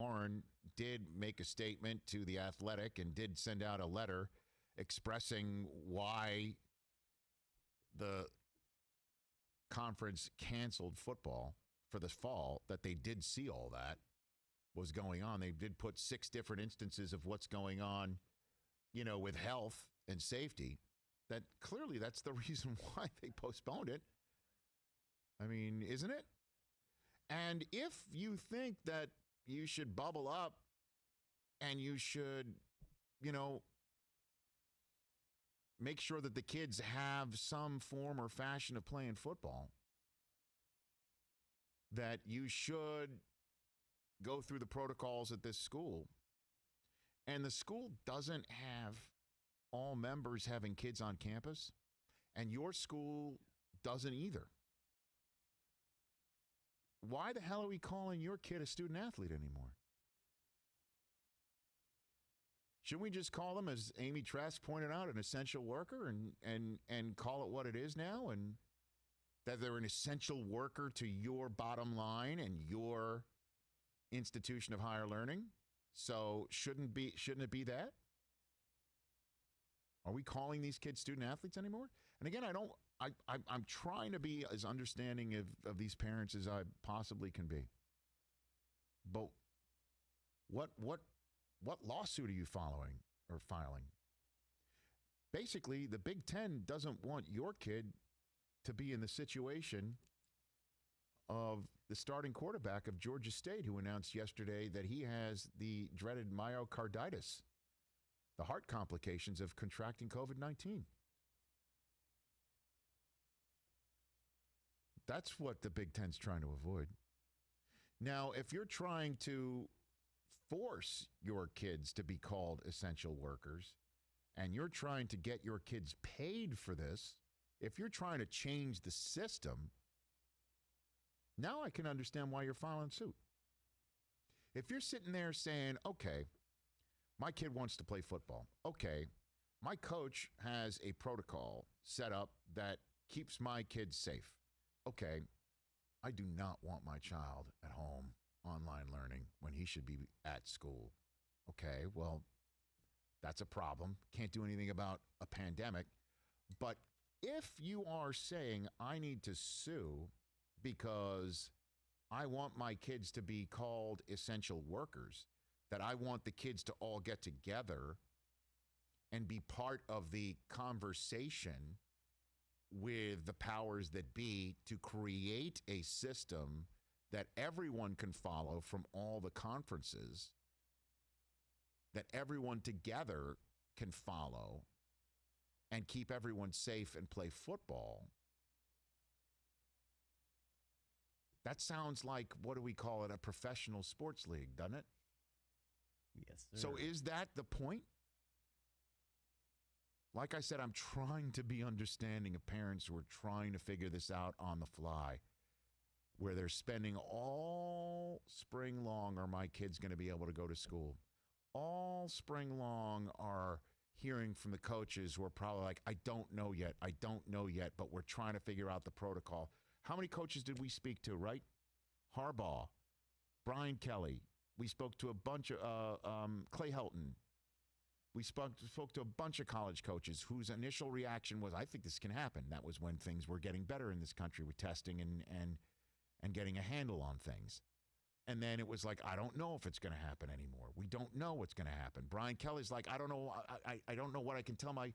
Horn did make a statement to The Athletic and did send out a letter expressing why the conference canceled football for this fall, that they did see all that was going on. They did put 6 different instances of what's going on, with health and safety. That clearly that's the reason why they postponed it. I mean, isn't it? And if you think that you should bubble up and you should, make sure that the kids have some form or fashion of playing football, that you should go through the protocols at this school, and the school doesn't have all members having kids on campus, and your school doesn't either, why the hell are we calling your kid a student athlete anymore? Shouldn't we just call them, as Amy Trask pointed out, an essential worker and call it what it is now, and that they're an essential worker to your bottom line and your institution of higher learning? So shouldn't it be that? Are we calling these kids student athletes anymore? And again, I'm trying to be as understanding of these parents as I possibly can be. But what lawsuit are you filing? Basically, the Big Ten doesn't want your kid to be in the situation of the starting quarterback of Georgia State, who announced yesterday that he has the dreaded myocarditis, the heart complications of contracting COVID-19. That's what the Big Ten's trying to avoid. Now, if you're trying to force your kids to be called essential workers, and you're trying to get your kids paid for this, if you're trying to change the system, now I can understand why you're filing suit. If you're sitting there saying, okay, my kid wants to play football. Okay, my coach has a protocol set up that keeps my kids safe. Okay, I do not want my child at home online learning when he should be at school. Okay, well, that's a problem. Can't do anything about a pandemic. But if you are saying I need to sue because I want my kids to be called essential workers, that I want the kids to all get together and be part of the conversation with the powers that be to create a system that everyone can follow from all the conferences, that everyone together can follow and keep everyone safe and play football. That sounds like, what do we call it, a professional sports league, doesn't it? Yes, sir. So is that the point? Like I said, I'm trying to be understanding of parents who are trying to figure this out on the fly, where they're spending all spring long, are my kids going to be able to go to school? All spring long are hearing from the coaches who are probably like, I don't know yet, but we're trying to figure out the protocol. How many coaches did we speak to, right? Harbaugh, Brian Kelly. We spoke to a bunch of Clay Helton. We spoke to a bunch of college coaches whose initial reaction was, I think this can happen. That was when things were getting better in this country with testing and getting a handle on things. And then it was like, I don't know if it's going to happen anymore. We don't know what's going to happen. Brian Kelly's like, I don't know. I don't know what I can tell my,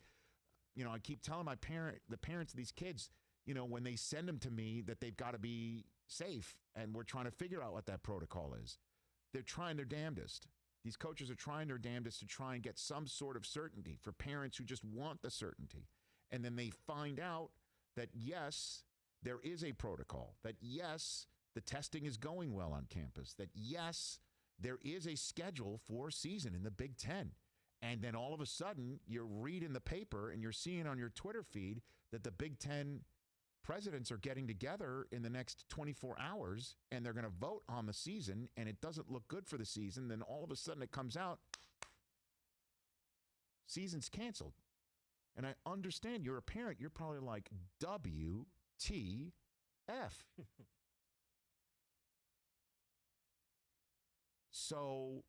I keep telling the parents of these kids, when they send them to me, that they've got to be safe. And we're trying to figure out what that protocol is. They're trying their damnedest. These coaches are trying their damnedest to try and get some sort of certainty for parents who just want the certainty. And then they find out that, yes, there is a protocol, that, yes, the testing is going well on campus, that, yes, there is a schedule for a season in the Big Ten. And then all of a sudden, you're reading the paper and you're seeing on your Twitter feed that the Big Ten presidents are getting together in the next 24 hours and they're going to vote on the season, and it doesn't look good for the season. Then all of a sudden it comes out, season's canceled. And I understand you're a parent. You're probably like, WTF. So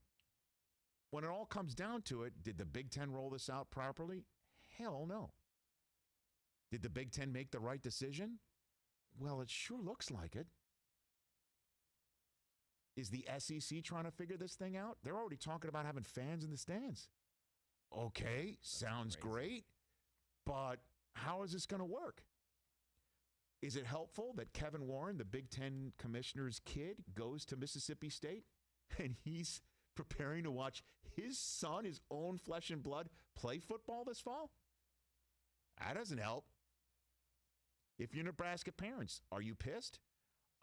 when it all comes down to it, did the Big Ten roll this out properly? Hell no. Did the Big Ten make the right decision? Well, it sure looks like it. Is the SEC trying to figure this thing out? They're already talking about having fans in the stands. Okay, sounds great, but how is this going to work? Is it helpful that Kevin Warren, the Big Ten commissioner's kid, goes to Mississippi State and he's preparing to watch his son, his own flesh and blood, play football this fall? That doesn't help. If you're Nebraska parents, are you pissed?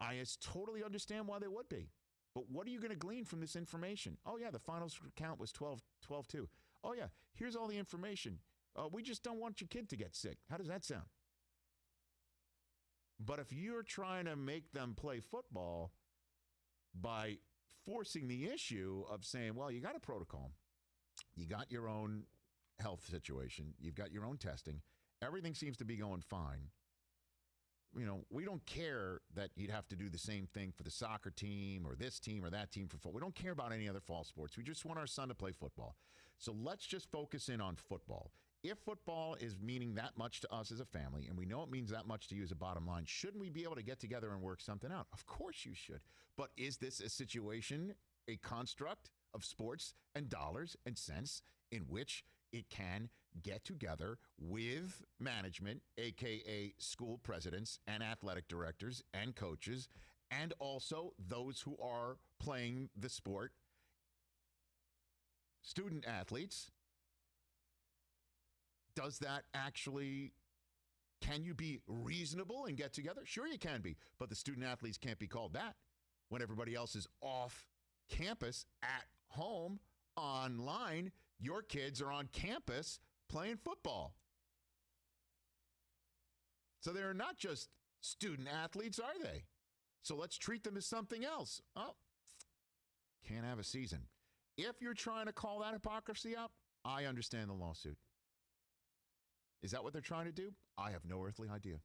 I totally understand why they would be. But what are you going to glean from this information? Oh, yeah, the final count was 12-2. Oh, yeah, here's all the information. We just don't want your kid to get sick. How does that sound? But if you're trying to make them play football by forcing the issue of saying, well, you got a protocol, you got your own health situation, you've got your own testing, everything seems to be going fine. You know, we don't care that you'd have to do the same thing for the soccer team or this team or that team for football. We don't care about any other fall sports. We just want our son to play football. So let's just focus in on football. If football is meaning that much to us as a family, and we know it means that much to you as a bottom line, shouldn't we be able to get together and work something out? Of course you should. But is this a situation, a construct of sports and dollars and cents in which it can get together with management, a.k.a. school presidents and athletic directors and coaches, and also those who are playing the sport, student athletes? Does that actually, can you be reasonable and get together? Sure you can be, but the student athletes can't be called that when everybody else is off campus, at home, online. Your kids are on campus playing football. So they're not just student athletes, are they? So let's treat them as something else. Oh, can't have a season. If you're trying to call that hypocrisy up, I understand the lawsuit. Is that what they're trying to do? I have no earthly idea.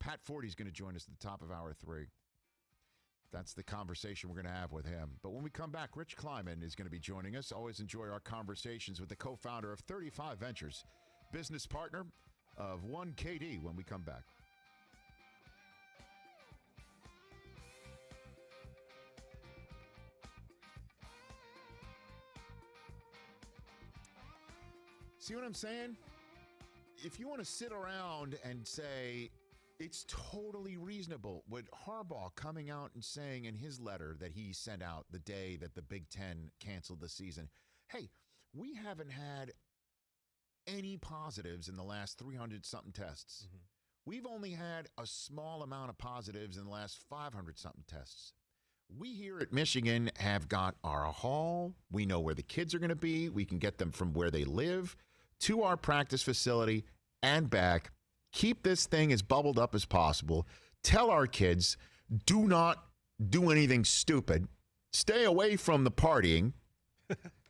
Pat Forty's going to join us at the top of hour 3. That's the conversation we're going to have with him. But when we come back, Rich Kleiman is going to be joining us. Always enjoy our conversations with the co-founder of 35 Ventures, business partner of 1KD when we come back. See what I'm saying? If you want to sit around and say it's totally reasonable, with Harbaugh coming out and saying in his letter that he sent out the day that the Big Ten canceled the season, hey, we haven't had any positives in the last 300-something tests. Mm-hmm. We've only had a small amount of positives in the last 500-something tests. We here at Michigan have got our hall. We know where the kids are going to be. We can get them from where they live to our practice facility and back. Keep this thing as bubbled up as possible. Tell our kids, do not do anything stupid. Stay away from the partying,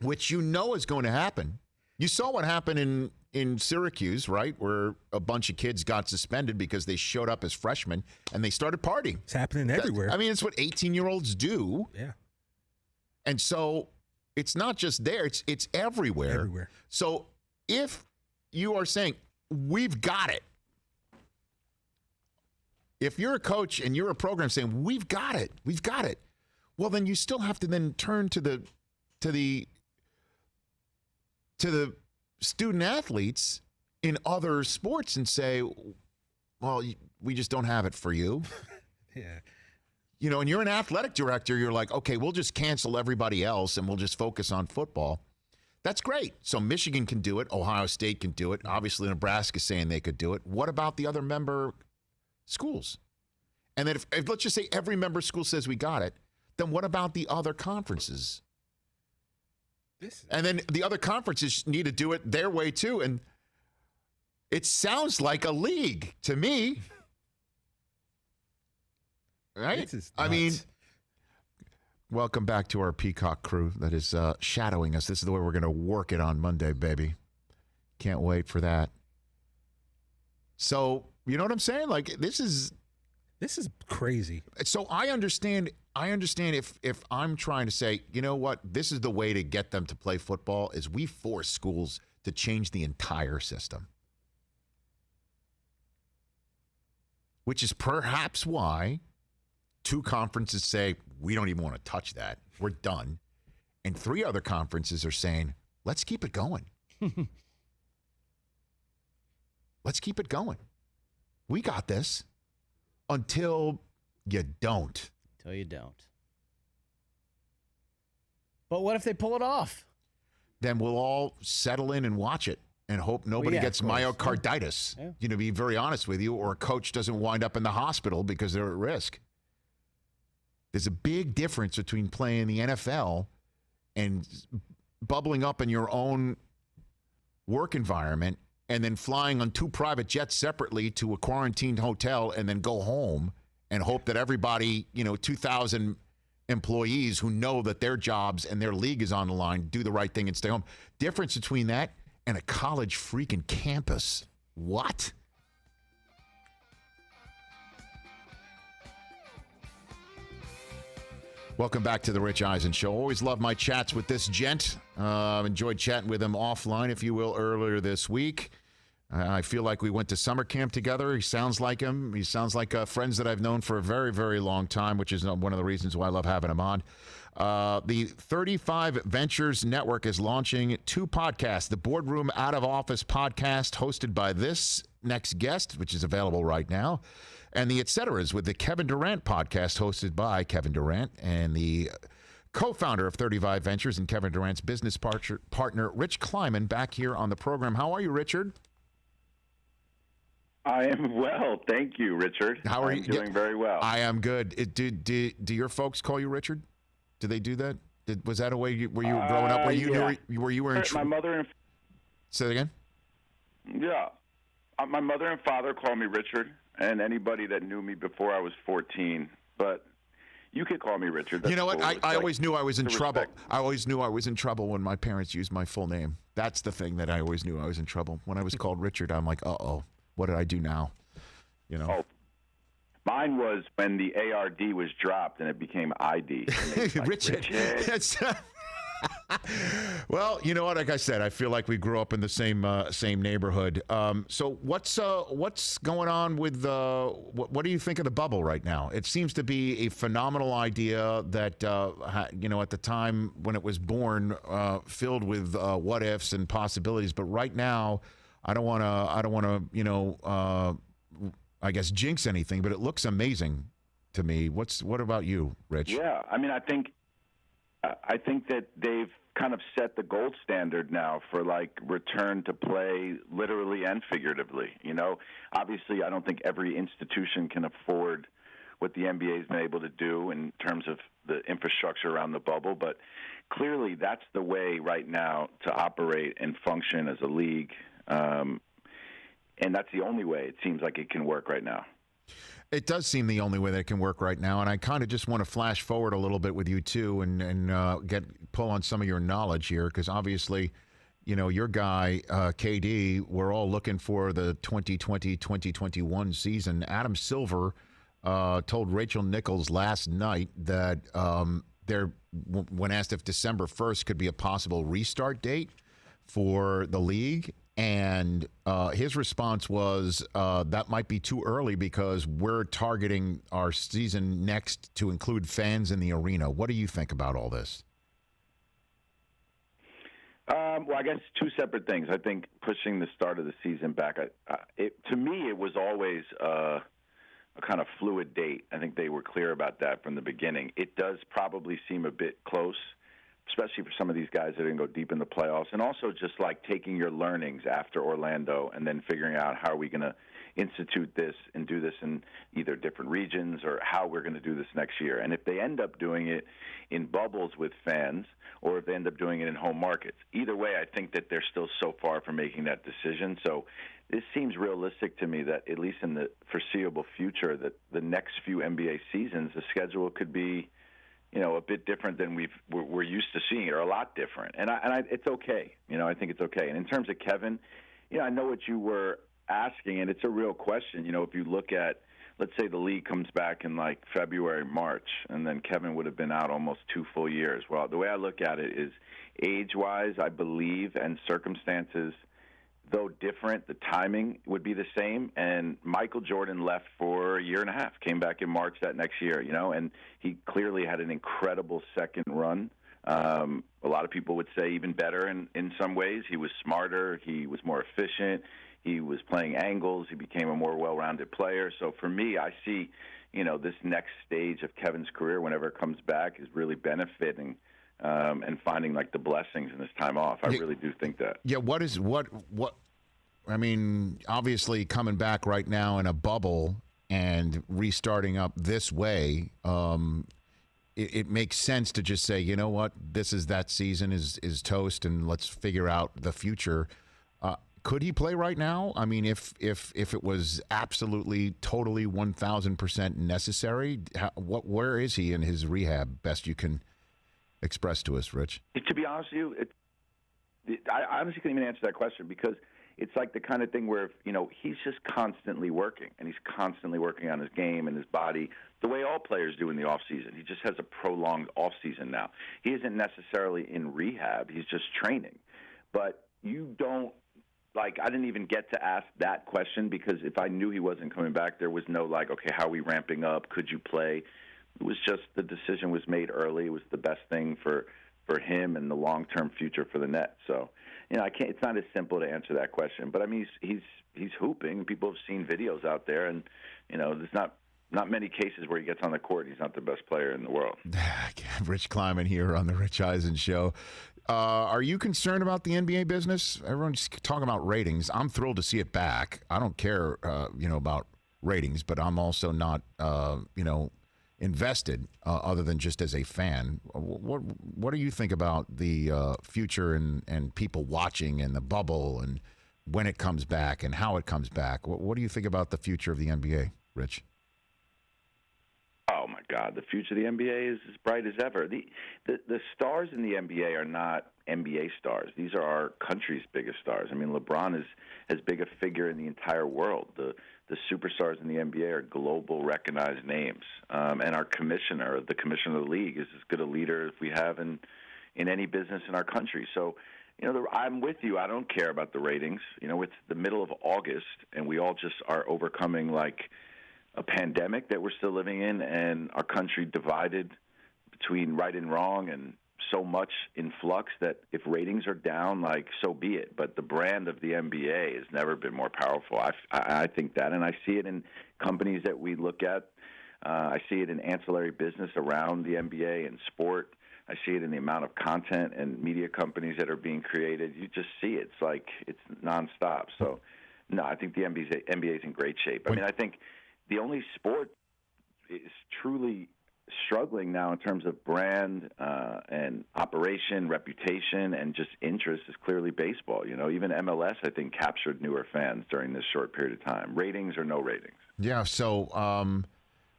which you know is going to happen. You saw what happened in Syracuse, right, where a bunch of kids got suspended because they showed up as freshmen and they started partying. It's happening everywhere. I mean, it's what 18-year-olds do. Yeah. And so it's not just there. It's everywhere. Everywhere. So if you are saying, we've got it, if you're a coach and you're a program saying, we've got it, well, then you still have to then turn to the student athletes in other sports and say, well, we just don't have it for you. Yeah. You know, and you're an athletic director, you're like, okay, we'll just cancel everybody else and we'll just focus on football. That's great. So Michigan can do it. Ohio State can do it. Obviously, Nebraska's saying they could do it. What about the other member schools? And then if let's just say every member school says we got it, then what about the other conferences? And then the other conferences need to do it their way too. And it sounds like a league to me. Right? I mean, welcome back to our Peacock crew that is shadowing us. This is the way we're going to work it on Monday, baby. Can't wait for that. So, you know what I'm saying? Like, this is This is crazy. So I understand if I'm trying to say, you know what, this is the way to get them to play football is we force schools to change the entire system. Which is perhaps why 2 conferences say, we don't even want to touch that. We're done. And 3 other conferences are saying, let's keep it going. Let's keep it going. We got this until you don't. Until you don't. But what if they pull it off? Then we'll all settle in and watch it and hope nobody gets myocarditis. Yeah. You know, be very honest with you, or a coach doesn't wind up in the hospital because they're at risk. There's a big difference between playing the NFL and bubbling up in your own work environment and then flying on 2 private jets separately to a quarantined hotel and then go home and hope that everybody, 2,000 employees who know that their jobs and their league is on the line do the right thing and stay home. Difference between that and a college freaking campus. What? Welcome back to the Rich Eisen Show. Always love my chats with this gent. Enjoyed chatting with him offline, if you will, earlier this week. I feel like we went to summer camp together. He sounds like him. He sounds like friends that I've known for a very, very long time, which is one of the reasons why I love having him on. The 35 Ventures Network is launching 2 podcasts. The Boardroom Out of Office podcast, hosted by this next guest, which is available right now, and the Et Ceteras with the Kevin Durant podcast, hosted by Kevin Durant and the co-founder of 35 Ventures and Kevin Durant's business partner, Rich Kleiman, back here on the program. How are you, Richard? I am well, thank you, Richard. How are you? Doing very well. I am good. Do your folks call you Richard? Do they do that? Was that a way were you growing up? Were you in my mother and say it again? Yeah, my mother and father call me Richard, and anybody that knew me before I was 14. But you could call me Richard. That's you know what? cool. I always knew I was in trouble. Respect. I always knew I was in trouble when my parents used my full name. That's the thing that I always knew I was in trouble. When I was called Richard, I'm like, uh-oh, what did I do now? You know. Oh. Mine was when the ARD was dropped and it became ID. Like, Richard. Well, you know what? Like I said, I feel like we grew up in the same neighborhood. So what's going on with what do you think of the bubble right now? It seems to be a phenomenal idea that at the time when it was born, filled with what ifs and possibilities. But right now, I don't want to I guess jinx anything, but it looks amazing to me. What about you, Rich? Yeah, I mean, I think that they've kind of set the gold standard now for like return to play, literally and figuratively. Obviously, I don't think every institution can afford what the NBA has been able to do in terms of the infrastructure around the bubble, but clearly that's the way right now to operate and function as a league. And that's the only way it seems like it can work right now. It does seem the only way that it can work right now, and I kind of just want to flash forward a little bit with you too, and pull on some of your knowledge here, because obviously, your guy KD, we're all looking for the 2020-2021 season. Adam Silver told Rachel Nichols last night that when asked if December 1st could be a possible restart date for the league. And his response was that might be too early because we're targeting our season next to include fans in the arena. What do you think about all this? Well, I guess 2 separate things. I think pushing the start of the season back, to me, it was always a kind of fluid date. I think they were clear about that from the beginning. It does probably seem a bit close, especially for some of these guys that didn't go deep in the playoffs, and also just like taking your learnings after Orlando and then figuring out how are we going to institute this and do this in either different regions or how we're going to do this next year. And if they end up doing it in bubbles with fans or if they end up doing it in home markets, either way, I think that they're still so far from making that decision. So this seems realistic to me that at least in the foreseeable future that the next few NBA seasons, the schedule could be a bit different than we're used to seeing it, or a lot different. And it's okay. I think it's okay. And in terms of Kevin, I know what you were asking, and it's a real question. If you look at let's say the league comes back in like February, March, and then Kevin would have been out almost 2 full years. Well, the way I look at it is age-wise, I believe, and circumstances, though different, the timing would be the same. And Michael Jordan left for a year and a half, came back in March that next year, and he clearly had an incredible second run. A lot of people would say even better in some ways. He was smarter. He was more efficient. He was playing angles. He became a more well-rounded player. So for me, I see, this next stage of Kevin's career, whenever it comes back, is really benefiting and finding like the blessings in this time off. I really do think that. Yeah. What? I mean, obviously coming back right now in a bubble and restarting up this way, it makes sense to just say, you know what, that season is toast, and let's figure out the future. Could he play right now? I mean, if it was absolutely, totally 1,000% necessary, where is he in his rehab? Best you can express to us, Rich. To be honest with you, I honestly can't even answer that question, because it's like the kind of thing where, he's just constantly working, and he's constantly working on his game and his body, the way all players do in the off season. He just has a prolonged off season now. He isn't necessarily in rehab; he's just training. But you don't. I didn't even get to ask that question, because if I knew he wasn't coming back, there was no okay, how are we ramping up? Could you play? It was just the decision was made early. It was the best thing for him and the long-term future for the Nets. So, I can't. It's not as simple to answer that question. But I mean, he's hooping. People have seen videos out there, and there's not many cases where he gets on the court. He's not the best player in the world. Rich Kleiman here on the Rich Eisen Show. Are you concerned about the NBA business? Everyone's talking about ratings. I'm thrilled to see it back. I don't care, about ratings, but I'm also not, invested other than just as a fan. What do you think about the future and people watching and the bubble and when it comes back and how it comes back? What do you think about the future of the NBA, Rich? Oh, my God. The future of the NBA is as bright as ever. The stars in the NBA are not NBA stars. These are our country's biggest stars. I mean, LeBron is as big a figure in the entire world. The superstars in the NBA are global recognized names. And our commissioner of the league, is as good a leader as we have in any business in our country. So, I'm with you. I don't care about the ratings. It's the middle of August, and we all just are overcoming a pandemic that we're still living in, and our country divided between right and wrong, and so much in flux that if ratings are down, so be it. But the brand of the NBA has never been more powerful. I think that, and I see it in companies that we look at. I see it in ancillary business around the NBA and sport. I see it in the amount of content and media companies that are being created. You just see it. It's nonstop. So, no, I think the NBA is in great shape. I mean, I think the only sport is truly struggling now in terms of brand and operation, reputation, and just interest is clearly baseball. Even MLS, I think, captured newer fans during this short period of time. Ratings or no ratings. Yeah, so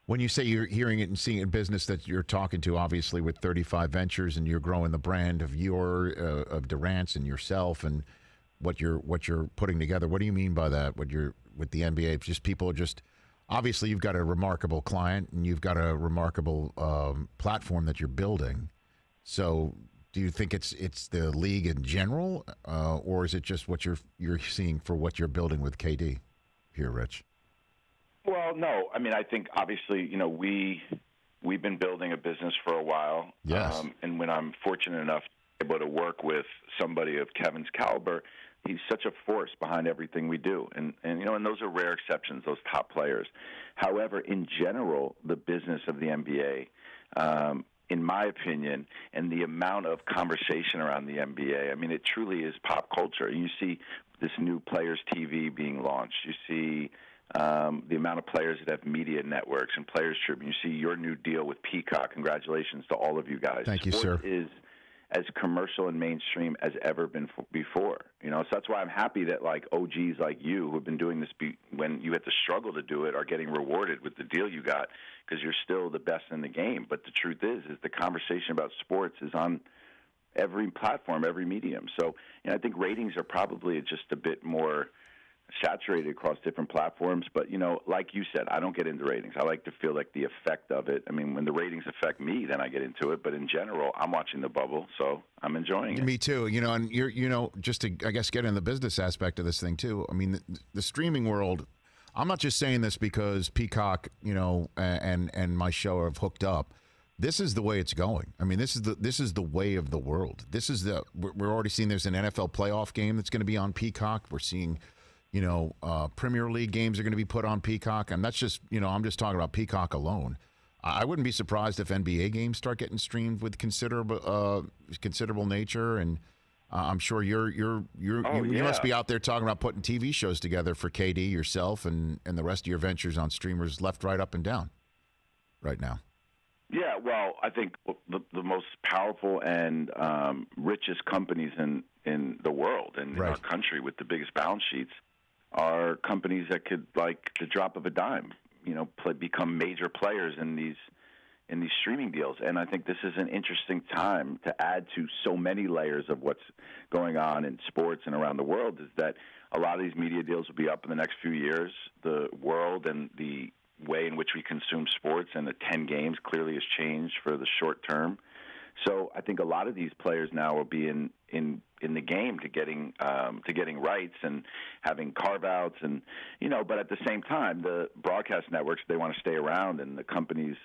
when you say you're hearing it and seeing it in business that you're talking to, obviously, with 35 Ventures, and you're growing the brand of of Durant's and yourself and what you're putting together, what do you mean by that? With the NBA, just people are just... Obviously, you've got a remarkable client and you've got a remarkable platform that you're building. So, do you think it's the league in general, or is it just what you're seeing for what you're building with KD here, Rich? Well, no. I mean, I think obviously, we've been building a business for a while. Yes. And when I'm fortunate enough to be able to work with somebody of Kevin's caliber, he's such a force behind everything we do. And those are rare exceptions, those top players. However, in general, the business of the NBA, in my opinion, and the amount of conversation around the NBA, I mean, it truly is pop culture. You see this new Players TV being launched. You see the amount of players that have media networks and Players Tribune. You see your new deal with Peacock. Congratulations to all of you guys. Thank you, sir. Sport is as commercial and mainstream as ever been before. So that's why I'm happy that OGs like you, who have been doing this when you had to struggle to do it, are getting rewarded with the deal you got, because you're still the best in the game. But the truth is the conversation about sports is on every platform, every medium. So I think ratings are probably just a bit more saturated across different platforms. But, like you said, I don't get into ratings. I like to feel like the effect of it. I mean, when the ratings affect me, then I get into it. But in general, I'm watching the bubble, so I'm enjoying it. Me too. And you're, just to, I guess, get in the business aspect of this thing too. I mean, the streaming world, I'm not just saying this because Peacock, and my show have hooked up. This is the way it's going. I mean, this is the way of the world. We're already seeing there's an NFL playoff game that's going to be on Peacock. We're seeing, Premier League games are going to be put on Peacock, and that's just, I'm just talking about Peacock alone. I wouldn't be surprised if NBA games start getting streamed with considerable nature, and I'm sure you must be out there talking about putting TV shows together for KD, yourself, and the rest of your ventures on streamers left, right, up, and down right now. Yeah, well, I think the most powerful and richest companies in the world and in our country with the biggest balance sheets are companies that could, like the drop of a dime, become major players in these streaming deals. And I think this is an interesting time to add to so many layers of what's going on in sports and around the world, is that a lot of these media deals will be up in the next few years. The world and the way in which we consume sports and the 10 games clearly has changed for the short term. So I think a lot of these players now will be in the game to getting rights and having carve-outs and, but at the same time, the broadcast networks, they want to stay around, and the companies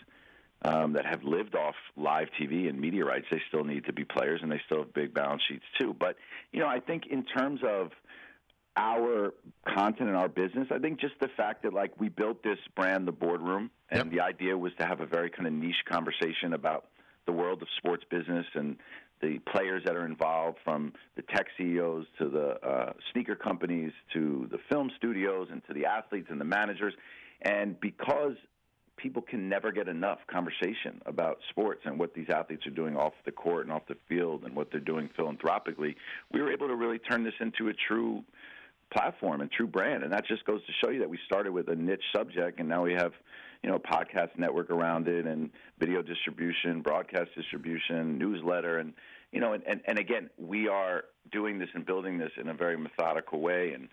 that have lived off live TV and media rights, they still need to be players, and they still have big balance sheets too. But, I think in terms of our content and our business, I think just the fact that, like, we built this brand, The Boardroom, and the idea was to have a very kind of niche conversation about the world of sports business and the players that are involved, from the tech CEOs to the sneaker companies to the film studios and to the athletes and the managers. And because people can never get enough conversation about sports and what these athletes are doing off the court and off the field and what they're doing philanthropically, we were able to really turn this into a true platform and true brand. And that just goes to show you that we started with a niche subject, and now we have, a podcast network around it, and video distribution, broadcast distribution, newsletter, and again, we are doing this and building this in a very methodical way and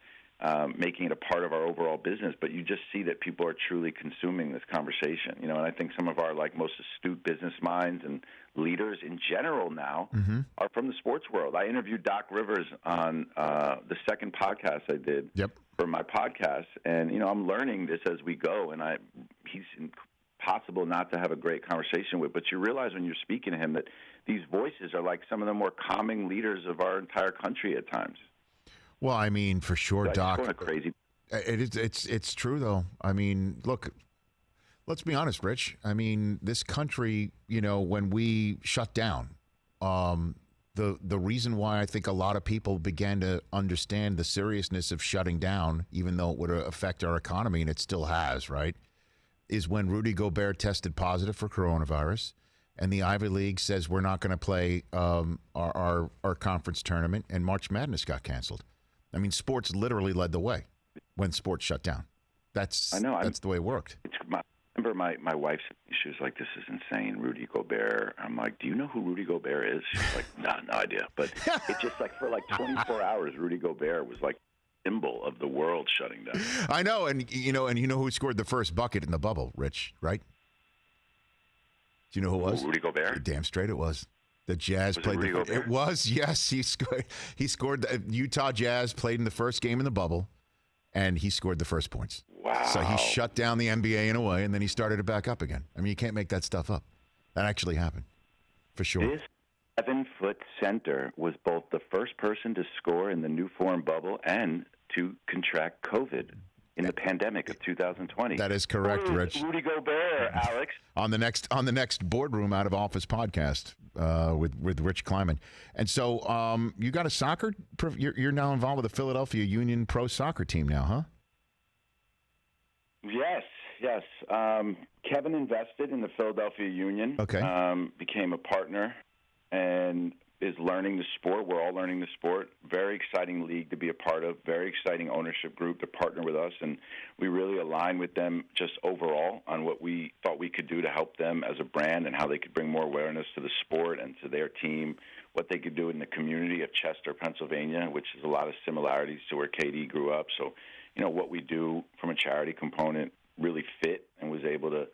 making it a part of our overall business. But you just see that people are truly consuming this conversation, and I think some of our most astute business minds and leaders in general now are from the sports world. I interviewed Doc Rivers on the second podcast I did for my podcast, and I'm learning this as we go, and he's impossible not to have a great conversation with. But you realize when you're speaking to him that these voices are like some of the more calming leaders of our entire country at times. Well, I mean, for sure, so Doc. Going crazy. It's true though. I mean, look, let's be honest, Rich. I mean, this country, when we shut down, the reason why I think a lot of people began to understand the seriousness of shutting down, even though it would affect our economy, and it still has, right, is when Rudy Gobert tested positive for coronavirus, and the Ivy League says we're not going to play our conference tournament, and March Madness got canceled. I mean, sports literally led the way when sports shut down. That's the way it worked. I remember my wife, she was like, "This is insane, Rudy Gobert." I'm like, "Do you know who Rudy Gobert is?" She's like, No idea. But it's just like for 24 hours, Rudy Gobert was like symbol of the world shutting down. I know, and you know who scored the first bucket in the bubble, Rich, right? Do you know who it was? Rudy Gobert? Damn straight it was. The Jazz played Rudy Gobert? It was, yes. He scored. The Utah Jazz played in the first game in the bubble, and he scored the first points. Wow. So he shut down the NBA in a way, and then he started it back up again. I mean, you can't make that stuff up. That actually happened, for sure. This 7-foot center was both the first person to score in the new form bubble and to contract COVID in the pandemic of 2020. That is correct, Rich. Rudy Gobert, Alex. On the next Boardroom Out of Office podcast with Rich Kleiman. And so you got a soccer. You're now involved with the Philadelphia Union Pro Soccer team now, huh? Yes. Kevin invested in the Philadelphia Union. Okay. Became a partner and is learning the sport. We're all learning the sport. Very exciting league to be a part of. Very exciting ownership group to partner with us. And we really align with them just overall on what we thought we could do to help them as a brand and how they could bring more awareness to the sport and to their team, what they could do in the community of Chester, Pennsylvania, which is a lot of similarities to where KD grew up. So what we do from a charity component really fit and was able to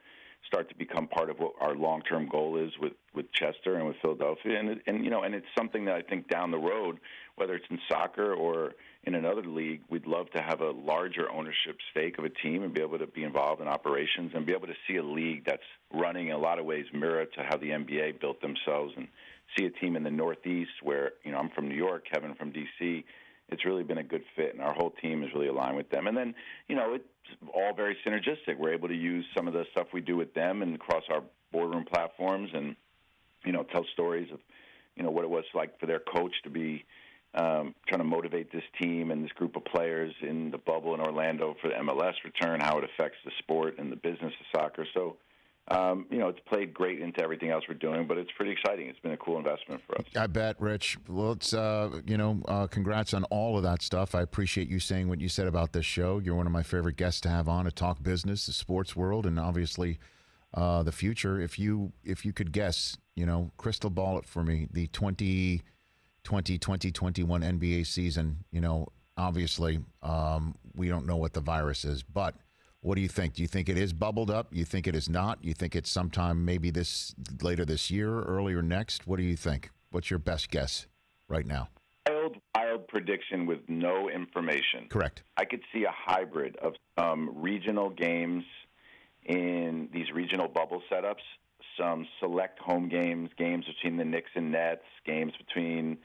start to become part of what our long-term goal is with Chester and with Philadelphia. And it's something that I think down the road, whether it's in soccer or in another league, we'd love to have a larger ownership stake of a team and be able to be involved in operations and be able to see a league that's running in a lot of ways mirror to how the NBA built themselves, and see a team in the Northeast where, I'm from New York, Kevin from D.C., it's really been a good fit, and our whole team is really aligned with them. And then, it's all very synergistic. We're able to use some of the stuff we do with them and across our boardroom platforms and, tell stories of, what it was like for their coach to be trying to motivate this team and this group of players in the bubble in Orlando for the MLS return, how it affects the sport and the business of soccer. So, it's played great into everything else we're doing, but it's pretty exciting. It's been a cool investment for us. I bet, Rich. Well, it's, congrats on all of that stuff. I appreciate you saying what you said about this show. You're one of my favorite guests to have on to talk business, the sports world, and obviously the future. If you could guess, crystal ball it for me, the 2020-2021 NBA season, obviously we don't know what the virus is, but what do you think? Do you think it is bubbled up? You think it is not? You think it's sometime maybe later this year, earlier next? What do you think? What's your best guess right now? Wild prediction with no information. Correct. I could see a hybrid of some regional games in these regional bubble setups, some select home games between the Knicks and Nets, games between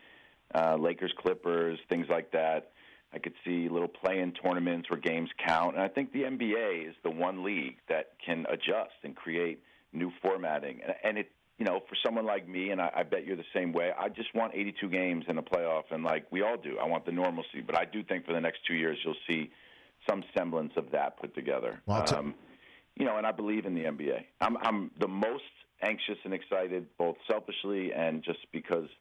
Lakers, Clippers, things like that. I could see little play-in tournaments where games count. And I think the NBA is the one league that can adjust and create new formatting. And it, for someone like me, and I bet you're the same way, I just want 82 games in a playoff, and like we all do. I want the normalcy. But I do think for the next 2 years you'll see some semblance of that put together. Well, and I believe in the NBA. I'm the most anxious and excited, both selfishly and just because –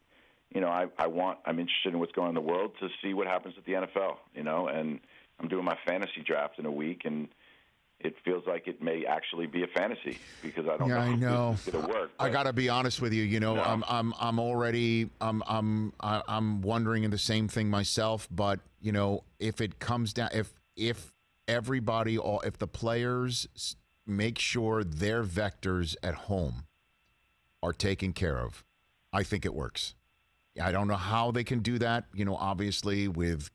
I'm interested in what's going on in the world to see what happens with the NFL, and I'm doing my fantasy draft in a week, and it feels like it may actually be a fantasy because I don't know if it's going to work. I got to be honest with you, I'm already I'm wondering in the same thing myself, but if it comes down, if everybody, if the players make sure their vectors at home are taken care of, I think it works. I don't know how they can do that, obviously with,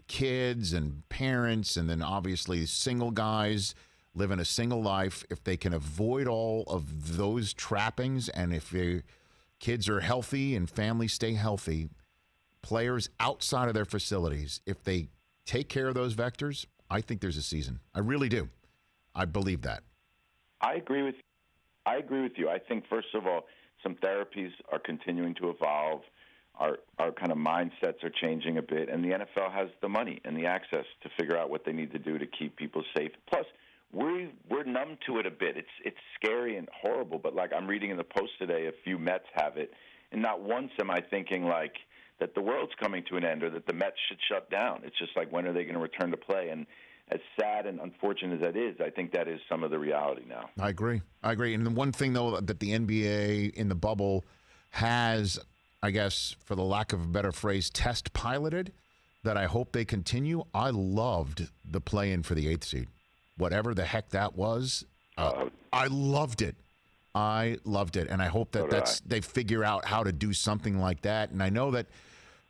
kids and parents, and then obviously single guys living a single life. If they can avoid all of those trappings, and if their kids are healthy and families stay healthy, players outside of their facilities, if they take care of those vectors, I think there's a season. I really do. I believe that. I agree with you. I think, first of all, some therapies are continuing to evolve. Our kind of mindsets are changing a bit, and the NFL has the money and the access to figure out what they need to do to keep people safe. Plus, we're numb to it a bit. It's scary and horrible, but like I'm reading in the Post today, a few Mets have it, and not once am I thinking like that the world's coming to an end or that the Mets should shut down. It's just like, when are they going to return to play? And as sad and unfortunate as that is, I think that is some of the reality now. I agree. And the one thing, though, that the NBA in the bubble has, I guess, for the lack of a better phrase, test piloted, that I hope they continue. I loved the play-in for the 8th seed. Whatever the heck that was, I loved it. And I hope that they figure out how to do something like that. And I know that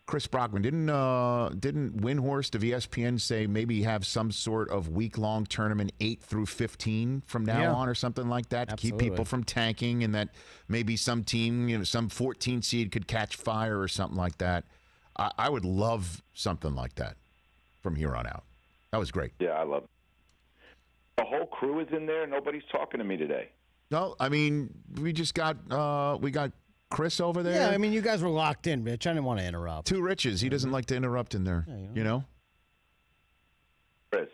Chris Brockman didn't Windhorst of ESPN say maybe have some sort of week-long tournament 8 through 15 from now on or something like that to keep people from tanking, and that maybe some team, some 14 seed could catch fire or something like that. I would love something like that from here on out. That was great. Yeah, I love it. The whole crew is in there. Nobody's talking to me today. No, I mean, we got Chris over there. Yeah, I mean, you guys were locked in, Rich. I didn't want to interrupt. Two Riches. He doesn't like to interrupt in there, Chris,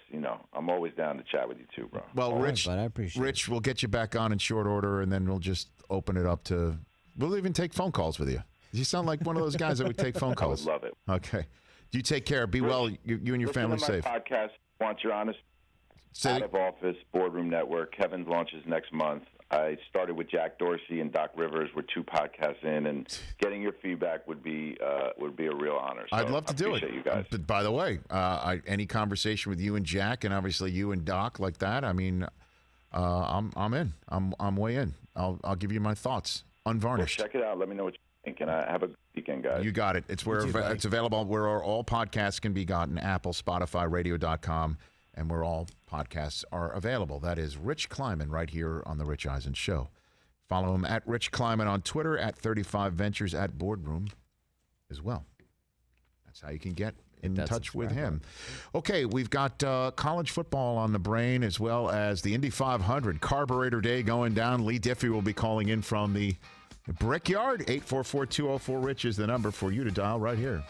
I'm always down to chat with you too, bro. Well, Rich, I appreciate Rich, we'll get you back on in short order, and then we'll just open it up to. We'll even take phone calls with you. You sound like one of those guys that would take phone calls. I would love it. Okay. You take care. Be Rich, well. You and your family safe. My podcast, Want Your Honest, Out of Office, Boardroom Network. Kevin's launches next month. I started with Jack Dorsey and Doc Rivers. We're 2 podcasts in, and getting your feedback would be a real honor. So I'd love to do it. You guys. But by the way, any conversation with you and Jack, and obviously you and Doc like that, I mean, I'm in. I'm way in. I'll give you my thoughts, unvarnished. Well, check it out. Let me know what you think, and have a good weekend, guys. You got it. It's where it's available where all podcasts can be gotten: Apple, Spotify, Radio.com, and where all podcasts are available. That is Rich Kleiman right here on the Rich Eisen Show. Follow him at Rich Kleiman on Twitter, at 35 Ventures, at Boardroom as well. That's how you can get in touch with him. Okay, we've got college football on the brain, as well as the Indy 500 Carburetor Day going down. Leigh Diffey will be calling in from the Brickyard. 844-204-RICH is the number for you to dial right here.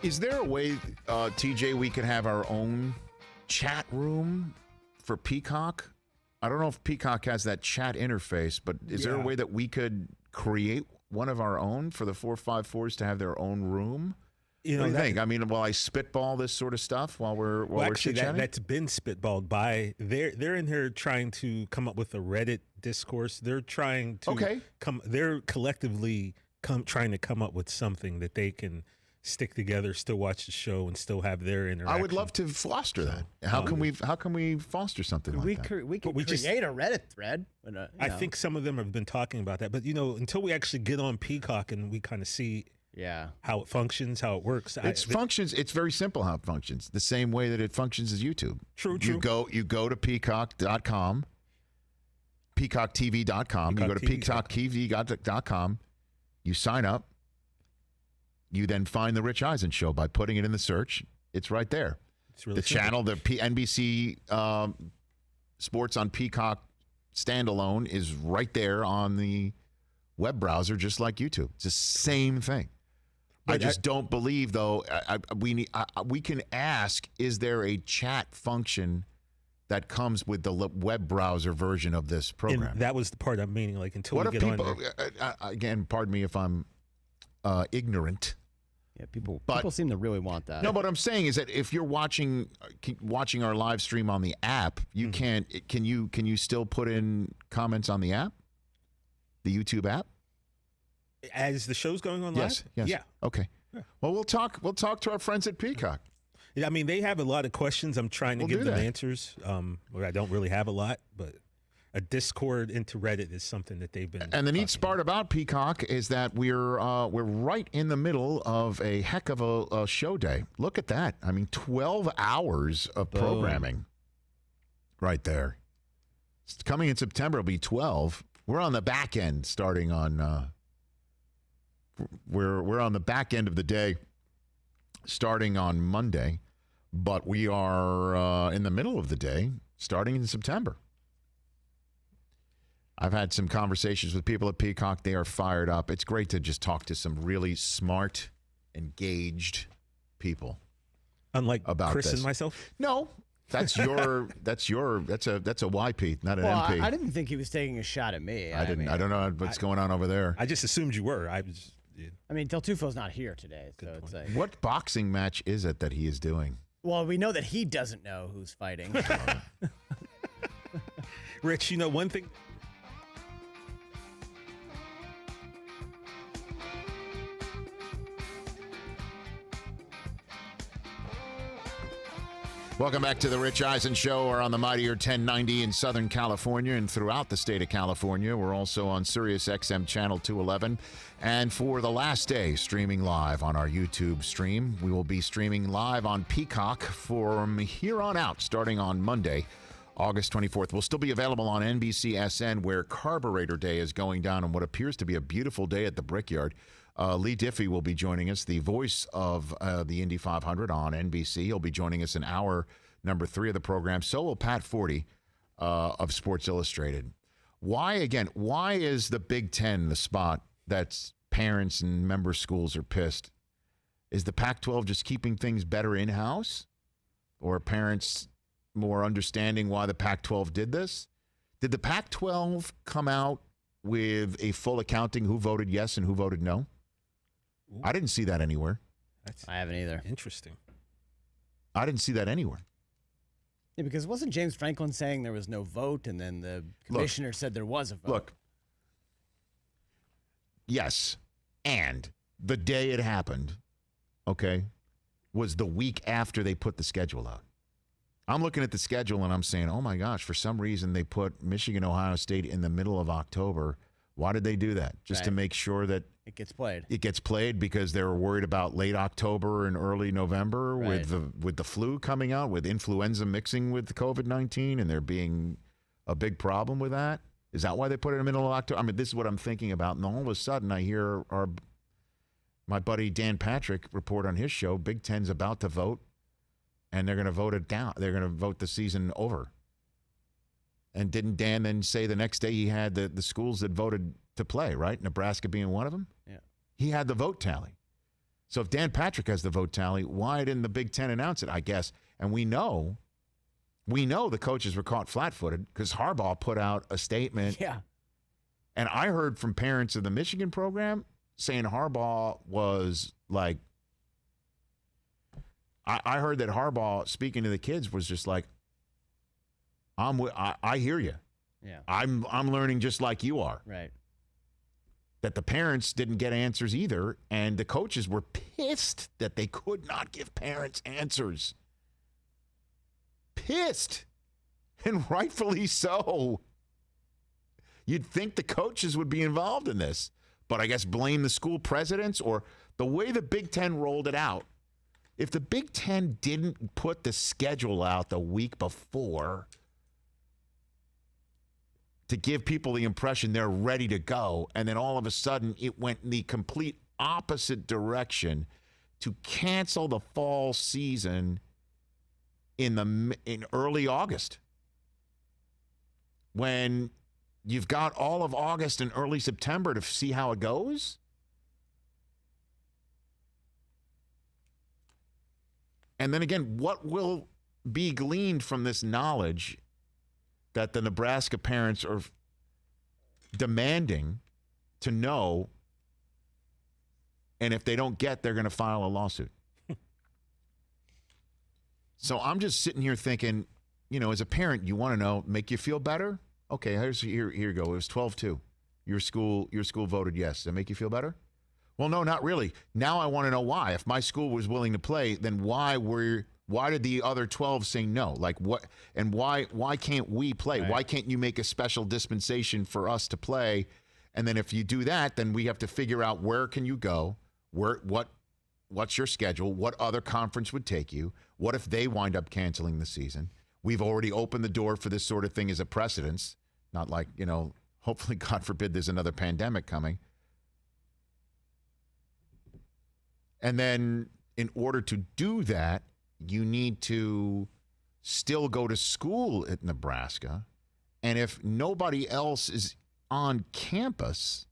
Is there a way, TJ, we could have our own chat room for Peacock? I don't know if Peacock has that chat interface, but is there a way that we could create one of our own for the 454s to have their own room? What do you think? I mean, will I spitball this sort of stuff while we're actually, chit-chatting? that's been spitballed by they're in here trying to come up with a Reddit discourse. They're trying to they're collectively trying to come up with something that they can stick together, still watch the show, and still have their interaction. I would love to foster that. How can we foster something like that? We can create a Reddit thread. I think some of them have been talking about that, but until we actually get on Peacock and we kind of see how it functions, how it works. It's very simple how it functions. The same way that it functions as YouTube. True. You go to peacock.com, peacocktv.com. You go to peacocktv.com. You sign up. You then find the Rich Eisen Show by putting it in the search. It's right there. It's really the channel, the NBC Sports on Peacock standalone is right there on the web browser, just like YouTube. It's the same thing. But I just don't believe, though. We can ask: is there a chat function that comes with the web browser version of this program? And that was the part I'm meaning. Like until we get on there. Again, pardon me if I'm ignorant. Yeah, people seem to really want that. No, but I'm saying is that if you're watching our live stream on the app, you can't. Can you still put in comments on the app, the YouTube app, as the show's going on live? Yes. Yeah. Okay. Yeah. Well, we'll talk to our friends at Peacock. I mean, they have a lot of questions. I'm trying to give them answers. I don't really have a lot, but a Discord into Reddit is something that they've been. And the neat part about Peacock is that we're right in the middle of a heck of a show day. Look at that! I mean, 12 hours of programming, right there. It's coming in September, it'll be 12. We're on the back end, starting on. We're on the back end of the day, starting on Monday, but we are in the middle of the day, starting in September. I've had some conversations with people at Peacock. They are fired up. It's great to just talk to some really smart, engaged people. Unlike about Chris this. and myself? No. That's a YP, not an MP. I didn't think he was taking a shot at me. I didn't. I don't know what's going on over there. I just assumed you were. I mean, Del Tufo's not here today, so it's like. What boxing match is it that he is doing? Well, we know that he doesn't know who's fighting. Rich, one thing. Welcome back to the Rich Eisen Show. We're on the Mightier 1090 in Southern California and throughout the state of California. We're also on Sirius XM Channel 211. And for the last day, streaming live on our YouTube stream. We will be streaming live on Peacock from here on out, starting on Monday, August 24th. We'll still be available on NBCSN, where Carburetor Day is going down on what appears to be a beautiful day at the Brickyard. Leigh Diffey will be joining us, the voice of the Indy 500 on NBC. He'll be joining us in hour number 3 of the program. So will Pat Forty of Sports Illustrated. Why is the Big Ten the spot that's parents and member schools are pissed? Is the Pac-12 just keeping things better in-house? Or are parents more understanding why the Pac-12 did this? Did the Pac-12 come out with a full accounting who voted yes and who voted no? I didn't see that anywhere. I haven't either. Interesting. I didn't see that anywhere. Yeah, because wasn't James Franklin saying there was no vote, and then the commissioner said there was a vote? Look, yes, and the day it happened, okay, was the week after they put the schedule out. I'm looking at the schedule and I'm saying, oh my gosh, for some reason they put Michigan, Ohio State in the middle of October. Why did they do that? Just to make sure that it gets played. It gets played because they were worried about late October and early November with the flu coming out, with influenza mixing with the COVID-19, and there being a big problem with that. Is that why they put it in the middle of October? I mean, this is what I'm thinking about. And all of a sudden I hear my buddy Dan Patrick report on his show, Big Ten's about to vote, and they're going to vote it down. They're going to vote the season over. And didn't Dan then say the next day he had the schools that voted to play, right? Nebraska being one of them? Yeah. He had the vote tally. So if Dan Patrick has the vote tally, why didn't the Big Ten announce it, I guess? And we know the coaches were caught flat-footed because Harbaugh put out a statement. Yeah. And I heard from parents of the Michigan program saying Harbaugh was like, I heard that Harbaugh, speaking to the kids, was just like, I hear you. Yeah. I'm learning just like you are. Right. That the parents didn't get answers either, and the coaches were pissed that they could not give parents answers. Pissed. And rightfully so. You'd think the coaches would be involved in this, but I guess blame the school presidents or the way the Big Ten rolled it out. If the Big Ten didn't put the schedule out the week before to give people the impression they're ready to go, and then all of a sudden it went in the complete opposite direction to cancel the fall season in early August, when you've got all of August and early September to see how it goes. And then again, what will be gleaned from this knowledge that the Nebraska parents are demanding to know, and if they don't get, they're going to file a lawsuit? So I'm just sitting here thinking, as a parent, you want to know, make you feel better? Okay, here you go. It was 12-2. Your school voted yes. Does that make you feel better? Well, no, not really. Now I want to know why. If my school was willing to play, then why did the other 12 say no? Like what? And why can't we play? Right. Why can't you make a special dispensation for us to play? And then if you do that, then we have to figure out where can you go? What's your schedule? What other conference would take you? What if they wind up canceling the season? We've already opened the door for this sort of thing as a precedence. Not like, hopefully, God forbid, there's another pandemic coming. And then in order to do that, you need to still go to school at Nebraska. And if nobody else is on campus,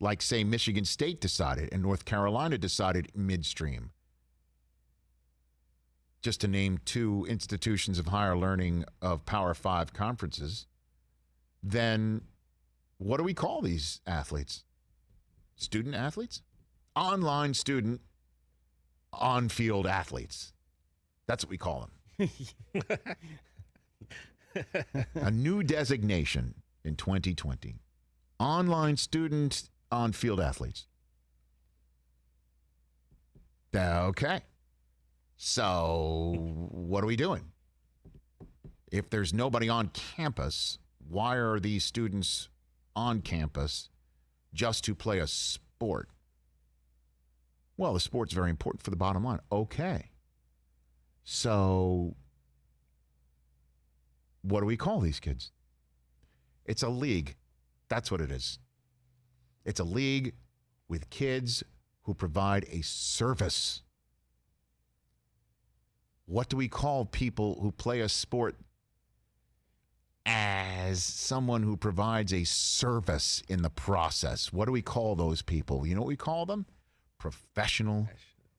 like, say, Michigan State decided and North Carolina decided midstream, just to name two institutions of higher learning of Power 5 conferences, then what do we call these athletes? Student athletes? Online student, on-field athletes. That's what we call them. A new designation in 2020. Online student, on-field athletes. Okay. So what are we doing? If there's nobody on campus, why are these students on campus just to play a sport? Well, the sport's very important for the bottom line. Okay. So what do we call these kids? It's a league. That's what it is. It's a league with kids who provide a service. What do we call people who play a sport as someone who provides a service in the process? What do we call those people? You know what we call them? Professional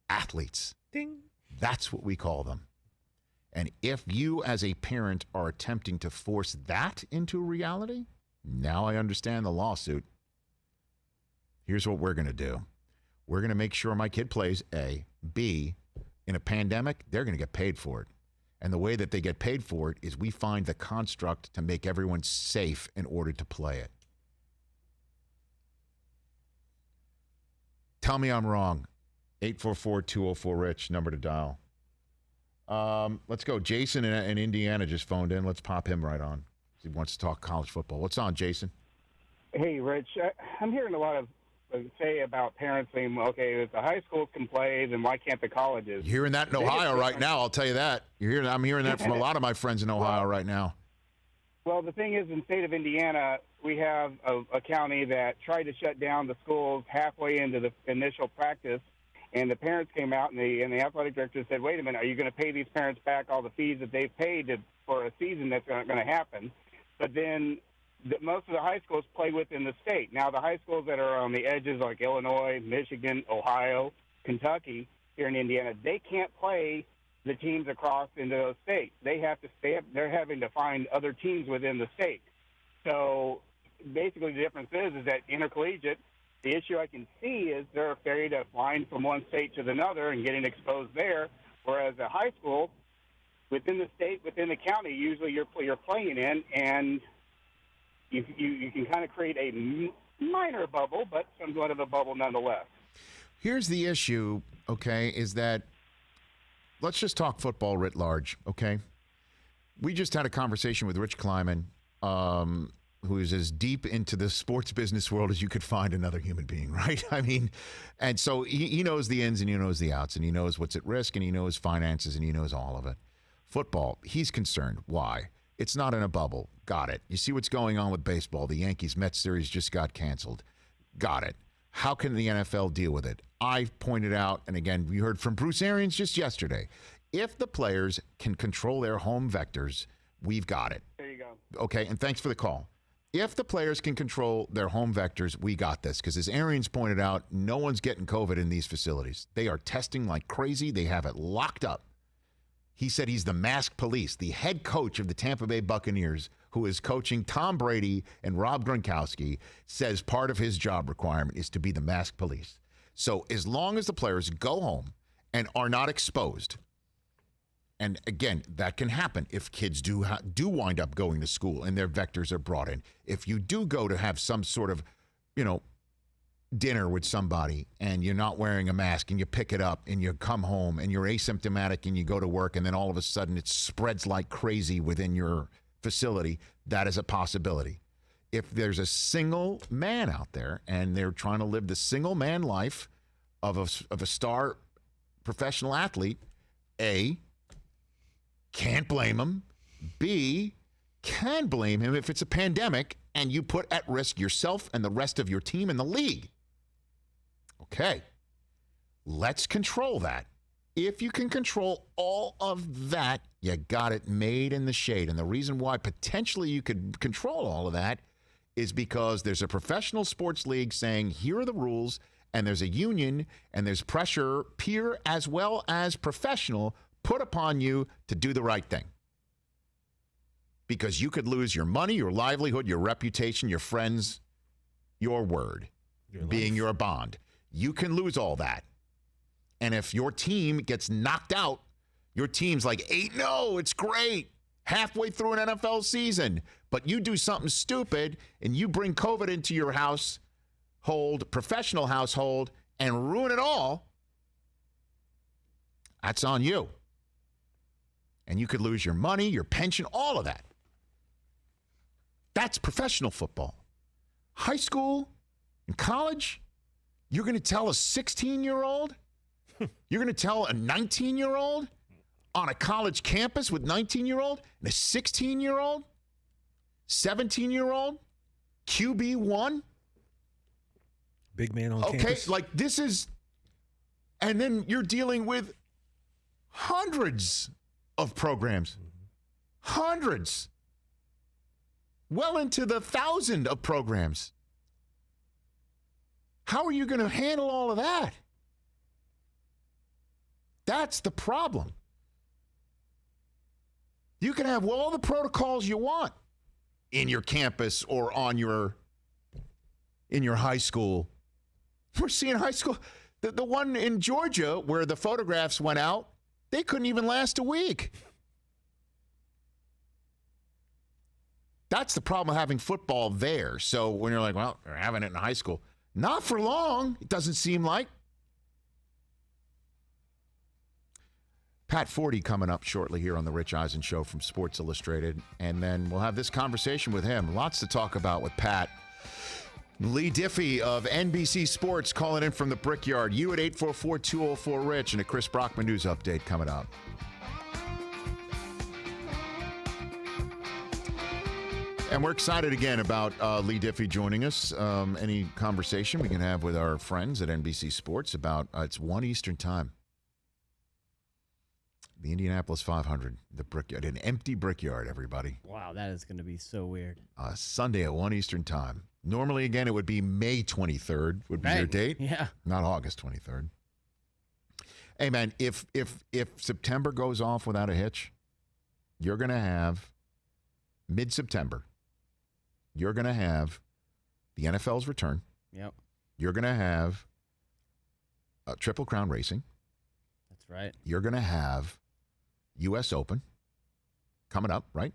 athletes. Ding. That's what we call them. And if you as a parent are attempting to force that into reality, now I understand the lawsuit. Here's what we're going to do. We're going to make sure my kid plays, A. B, in a pandemic, they're going to get paid for it. And the way that they get paid for it is we find the construct to make everyone safe in order to play it. Tell me I'm wrong. 844-204-RICH, number to dial. Let's go. Jason in Indiana just phoned in. Let's pop him right on. He wants to talk college football. What's on, Jason? Hey, Rich. I'm hearing a lot of say about parents saying, okay, if the high schools can play, then why can't the colleges? You're hearing that in Ohio right now, I'll tell you that. I'm hearing that from a lot of my friends in Ohio right now. Well, the thing is, in the state of Indiana, we have a county that tried to shut down the schools halfway into the initial practice, and the parents came out, and the athletic director said, wait a minute, are you going to pay these parents back all the fees that they've paid for a season that's not going to happen? But then most of the high schools play within the state. Now, the high schools that are on the edges, like Illinois, Michigan, Ohio, Kentucky, here in Indiana, they can't play the teams across into those states. They're having to find other teams within the state. So basically the difference is that intercollegiate, the issue I can see is they're afraid of flying from one state to another and getting exposed there, whereas a high school, within the state, within the county, usually you're playing in, and you can kind of create a minor bubble, but somewhat of a bubble nonetheless. Here's the issue, okay, is that let's just talk football writ large, okay? We just had a conversation with Rich Kleiman, who is as deep into the sports business world as you could find another human being, right? I mean, and so he knows the ins and he knows the outs, and he knows what's at risk, and he knows finances, and he knows all of it. Football, he's concerned. Why? It's not in a bubble. Got it. You see what's going on with baseball. The Yankees-Mets series just got canceled. Got it. How can the NFL deal with it? I pointed out, and again, we heard from Bruce Arians just yesterday, if the players can control their home vectors, we've got it. There you go. Okay, and thanks for the call. If the players can control their home vectors, we got this. Because as Arians pointed out, no one's getting COVID in these facilities. They are testing like crazy. They have it locked up. He said he's the mask police. The head coach of the Tampa Bay Buccaneers, who is coaching Tom Brady and Rob Gronkowski, says part of his job requirement is to be the mask police. So as long as the players go home and are not exposed, and again, that can happen if kids do wind up going to school and their vectors are brought in. If you do go to have some sort of, dinner with somebody and you're not wearing a mask and you pick it up and you come home and you're asymptomatic and you go to work and then all of a sudden it spreads like crazy within your facility, that is a possibility. If there's a single man out there and they're trying to live the single man life of a star professional athlete, A, can't blame him. B, can blame him if it's a pandemic and you put at risk yourself and the rest of your team in the league. Okay, let's control that. If you can control all of that, you got it made in the shade. And the reason why potentially you could control all of that is because there's a professional sports league saying, here are the rules, and there's a union, and there's pressure, peer as well as professional, put upon you to do the right thing. Because you could lose your money, your livelihood, your reputation, your friends, your word, being your bond. You can lose all that. And if your team gets knocked out, your team's like 8-0, it's great, halfway through an NFL season. But you do something stupid and you bring COVID into your household, professional household, and ruin it all, that's on you. And you could lose your money, your pension, all of that. That's professional football. High school and college, you're going to tell a 16-year-old, you're going to tell a 19-year-old on a college campus with 19-year-old and a 16-year-old, 17-year-old, QB1. Big man on campus. Okay, like this is, and then you're dealing with hundreds of programs. Hundreds. Well into the 1,000 of programs. How are you going to handle all of that? That's the problem. You can have all the protocols you want in your campus or in your high school. We're seeing high school. The one in Georgia where the photographs went out, they couldn't even last a week. That's the problem with having football there. So when you're like, well, they're having it in high school. Not for long, it doesn't seem like. Pat Forty coming up shortly here on the Rich Eisen Show from Sports Illustrated. And then we'll have this conversation with him. Lots to talk about with Pat. Leigh Diffey of NBC Sports calling in from the Brickyard. You at 844-204-RICH, and a Chris Brockman News Update coming up. And we're excited again about Leigh Diffey joining us. Any conversation we can have with our friends at NBC Sports about it's 1 Eastern time. The Indianapolis 500, the Brickyard, an empty Brickyard, everybody. Wow, that is going to be so weird. Sunday at 1 Eastern time. Normally, again, it would be May 23rd would be your date. Yeah. Not August 23rd. Hey, man, if September goes off without a hitch, you're going to have mid-September. You're going to have the NFL's return. Yep. You're going to have Triple Crown Racing. That's right. You're going to have U.S. Open coming up, right?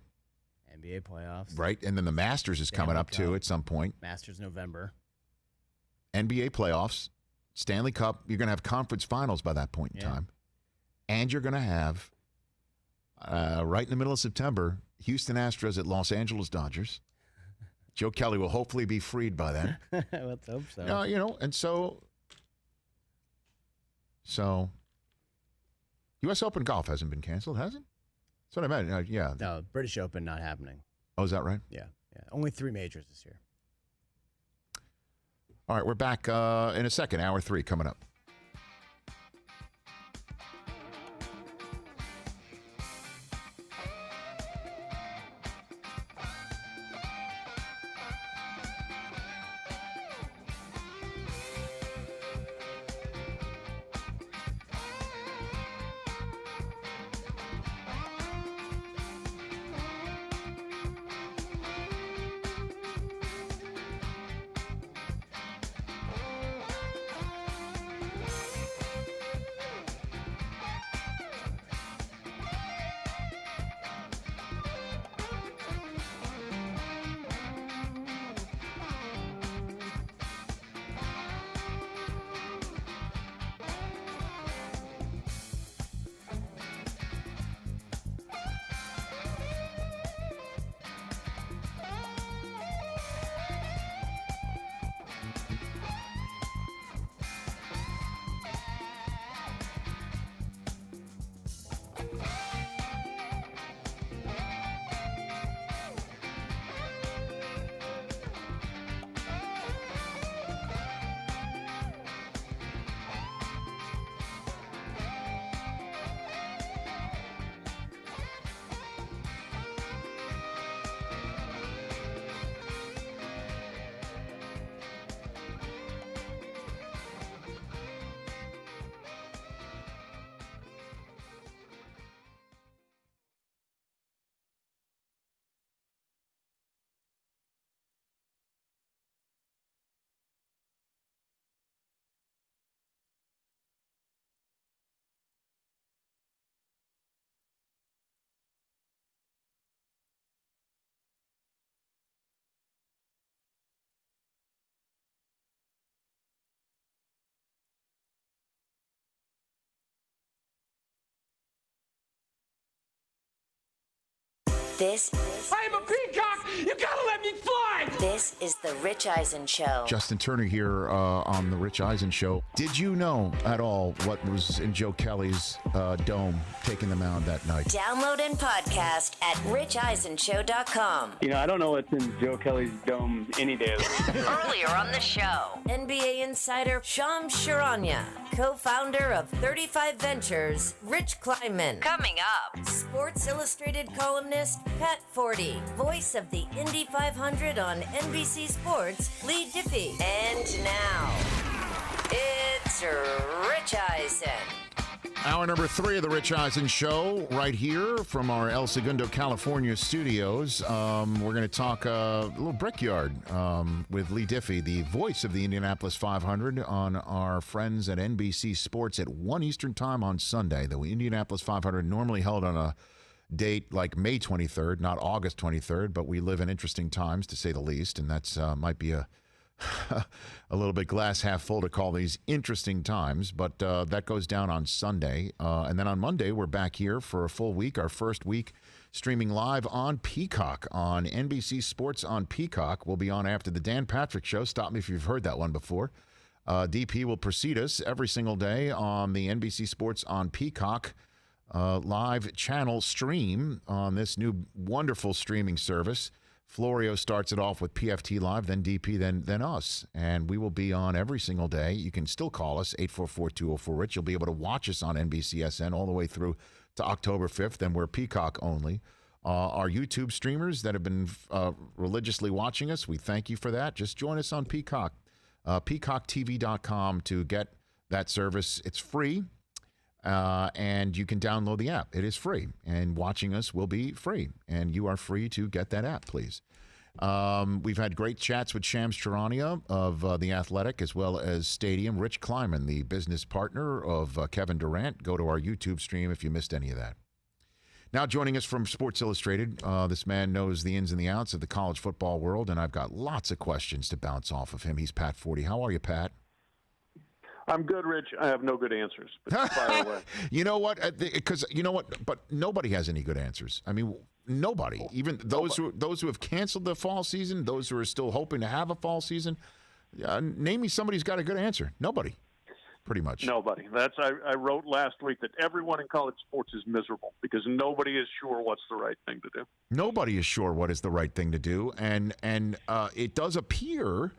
NBA playoffs. Right, and then the Masters is coming up, too, at some point. Masters November. NBA playoffs, Stanley Cup. You're going to have conference finals by that point in time. And you're going to have, right in the middle of September, Houston Astros at Los Angeles Dodgers. Joe Kelly will hopefully be freed by then. Let's hope so. And so U.S. Open golf hasn't been canceled, has it? That's what I meant. Yeah. No, British Open not happening. Oh, is that right? Yeah. Only 3 majors this year. All right, we're back in a second. Hour 3 coming up. I'm a peacock! You gotta let me fly! This is the Rich Eisen Show. Justin Turner here on the Rich Eisen Show. Did you know at all what was in Joe Kelly's dome taking the mound that night? Download and podcast at richeisenshow.com. I don't know what's in Joe Kelly's dome any day of the week. Earlier on the show, NBA insider Shams Charania, co-founder of 35 Ventures, Rich Kleiman. Coming up, Sports Illustrated columnist Pat Forty, voice of the Indy 500 on NBC Sports, Leigh Diffey. And now, it's Rich Eisen. Hour number 3 of the Rich Eisen Show, right here from our El Segundo, California studios. We're going to talk a little Brickyard with Leigh Diffey, the voice of the Indianapolis 500, on our friends at NBC Sports at 1 Eastern time on Sunday. The Indianapolis 500 normally held on a date like May 23rd, not August 23rd, but we live in interesting times, to say the least, and that's might be a little bit glass half full to call these interesting times, but that goes down on Sunday. And then on Monday, we're back here for a full week, our first week streaming live on Peacock, on NBC Sports on Peacock. We'll be on after the Dan Patrick Show. Stop me if you've heard that one before. DP will precede us every single day on the NBC Sports on Peacock live channel stream on this new wonderful streaming service. Florio starts it off with PFT Live, then DP, then us. And we will be on every single day. You can still call us, 844-204-RICH. You'll be able to watch us on NBCSN all the way through to October 5th, and we're Peacock only. Our YouTube streamers that have been religiously watching us, we thank you for that. Just join us on Peacock, peacocktv.com to get that service. It's free. And you can download the app. It is free, and watching us will be free, and you are free to get that app, please. We've had great chats with Shams Charania of The Athletic, as well as Stadium. Rich Kleiman, the business partner of Kevin Durant. Go to our YouTube stream if you missed any of that. Now joining us from Sports Illustrated, this man knows the ins and the outs of the college football world, and I've got lots of questions to bounce off of him. He's Pat Forty. How are you, Pat? I'm good, Rich. I have no good answers. But fire away. You know what? Because you know what? But nobody has any good answers. I mean, nobody. Even those who have canceled the fall season, those who are still hoping to have a fall season. Name me somebody who's got a good answer. Nobody. Pretty much. Nobody. I wrote last week that everyone in college sports is miserable because nobody is sure what's the right thing to do. Nobody is sure what is the right thing to do, and it does appear,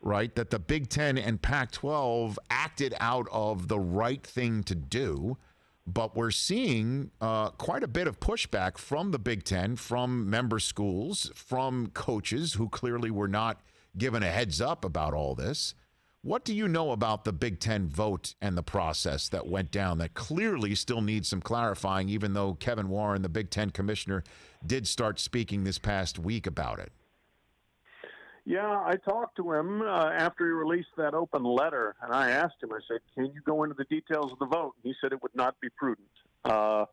right, that the Big Ten and Pac-12 acted out of the right thing to do, but we're seeing quite a bit of pushback from the Big Ten, from member schools, from coaches who clearly were not given a heads up about all this. What do you know about the Big Ten vote and the process that went down that clearly still needs some clarifying, even though Kevin Warren, the Big Ten commissioner, did start speaking this past week about it? Yeah, I talked to him after he released that open letter, and I asked him, I said, can you go into the details of the vote? He said it would not be prudent. I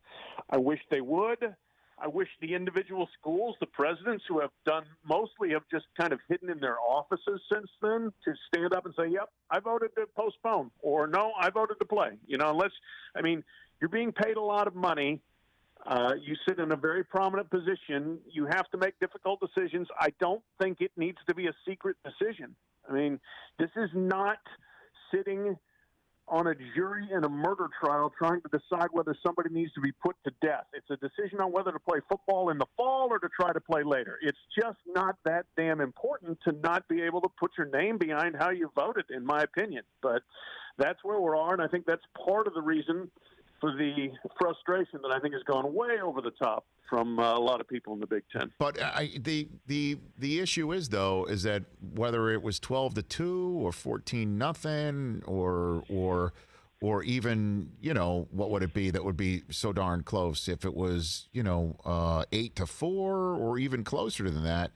wish they would. I wish the individual schools, the presidents who have done mostly have just kind of hidden in their offices since then to stand up and say, yep, I voted to postpone, or no, I voted to play. You're being paid a lot of money. You sit in a very prominent position. You have to make difficult decisions. I don't think it needs to be a secret decision. I mean, this is not sitting on a jury in a murder trial trying to decide whether somebody needs to be put to death. It's a decision on whether to play football in the fall or to try to play later. It's just not that damn important to not be able to put your name behind how you voted, in my opinion. But that's where we are, and I think that's part of the reason for the frustration that I think has gone way over the top from a lot of people in the Big Ten. But the issue is, though, is that whether it was 12-2 or 14-0 or even, what would it be that would be so darn close if it was, 8-4 or even closer than that,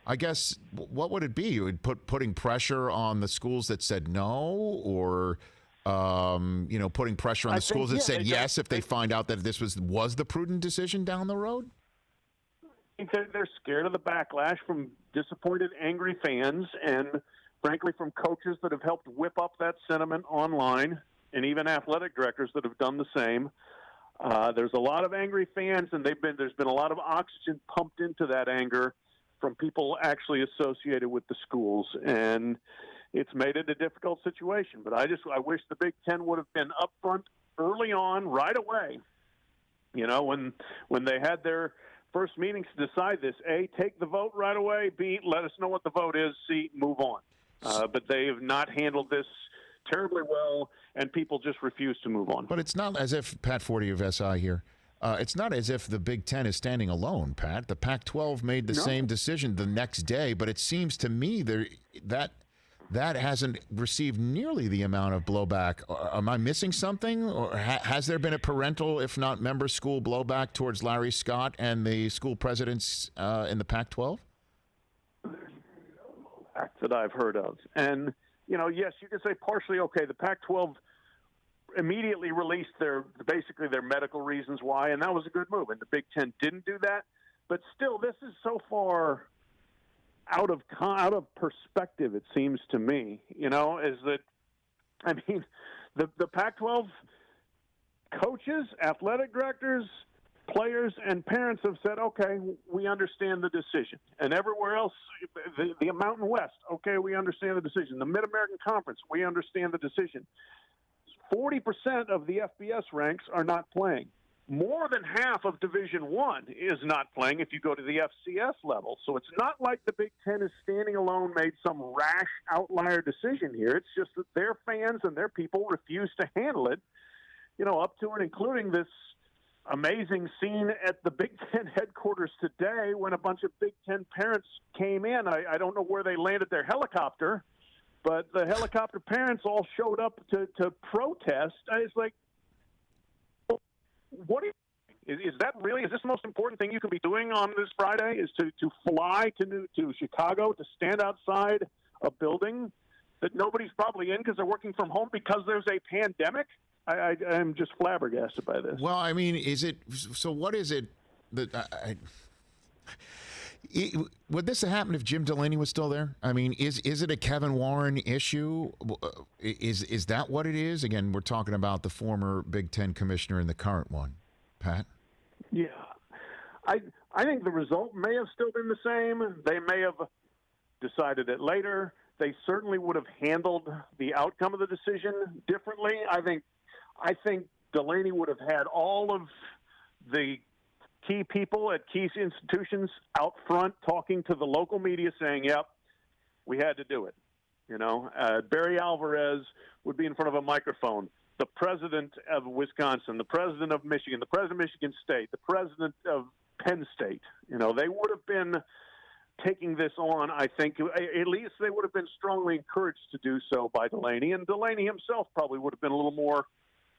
I guess what would it be? You would putting pressure on the schools that said no, or putting pressure on the schools that said yes if they find out that this was the prudent decision down the road? I think they're scared of the backlash from disappointed, angry fans, and frankly from coaches that have helped whip up that sentiment online, and even athletic directors that have done the same. There's a lot of angry fans, and there's been a lot of oxygen pumped into that anger from people actually associated with the schools, and it's made it a difficult situation. But I wish the Big Ten would have been upfront early on, right away. When they had their first meetings to decide this, A, take the vote right away, B, let us know what the vote is, C, move on. But they have not handled this terribly well, and people just refuse to move on. But it's not as if, Pat Forty of SI here, it's not as if the Big Ten is standing alone, Pat. The Pac-12 made the same decision the next day, but it seems to me that that hasn't received nearly the amount of blowback. Am I missing something? Or has there been a parental, if not member school, blowback towards Larry Scott and the school presidents in the Pac-12? That I've heard of. And, yes, you can say partially, okay, the Pac-12 immediately released basically their medical reasons why, and that was a good move. And the Big Ten didn't do that. But still, this is so far out of perspective, it seems to me, is that, the Pac-12 coaches, athletic directors, players, and parents have said, okay, we understand the decision. And everywhere else, the Mountain West, okay, we understand the decision. The Mid-American Conference, we understand the decision. 40% of the FBS ranks are not playing. More than half of Division I is not playing if you go to the FCS level. So it's not like the Big Ten is standing alone, made some rash outlier decision here. It's just that their fans and their people refuse to handle it, up to and including this amazing scene at the Big Ten headquarters today when a bunch of Big Ten parents came in. I don't know where they landed their helicopter, but the helicopter parents all showed up to protest. It's like, what is that really? Is this the most important thing you can be doing on this Friday? Is to fly to Chicago to stand outside a building that nobody's probably in because they're working from home because there's a pandemic? I'm just flabbergasted by this. Well, is it so? What is it that would this have happened if Jim Delaney was still there? Is it a Kevin Warren issue? Is that what it is? Again, we're talking about the former Big Ten commissioner and the current one, Pat. Yeah, I think the result may have still been the same. They may have decided it later. They certainly would have handled the outcome of the decision differently. I think Delaney would have had all of the key people at key institutions out front talking to the local media saying, yep, we had to do it. Barry Alvarez would be in front of a microphone. The president of Wisconsin, the president of Michigan, the president of Michigan State, the president of Penn State, they would have been taking this on. I think at least they would have been strongly encouraged to do so by Delaney. And Delaney himself probably would have been a little more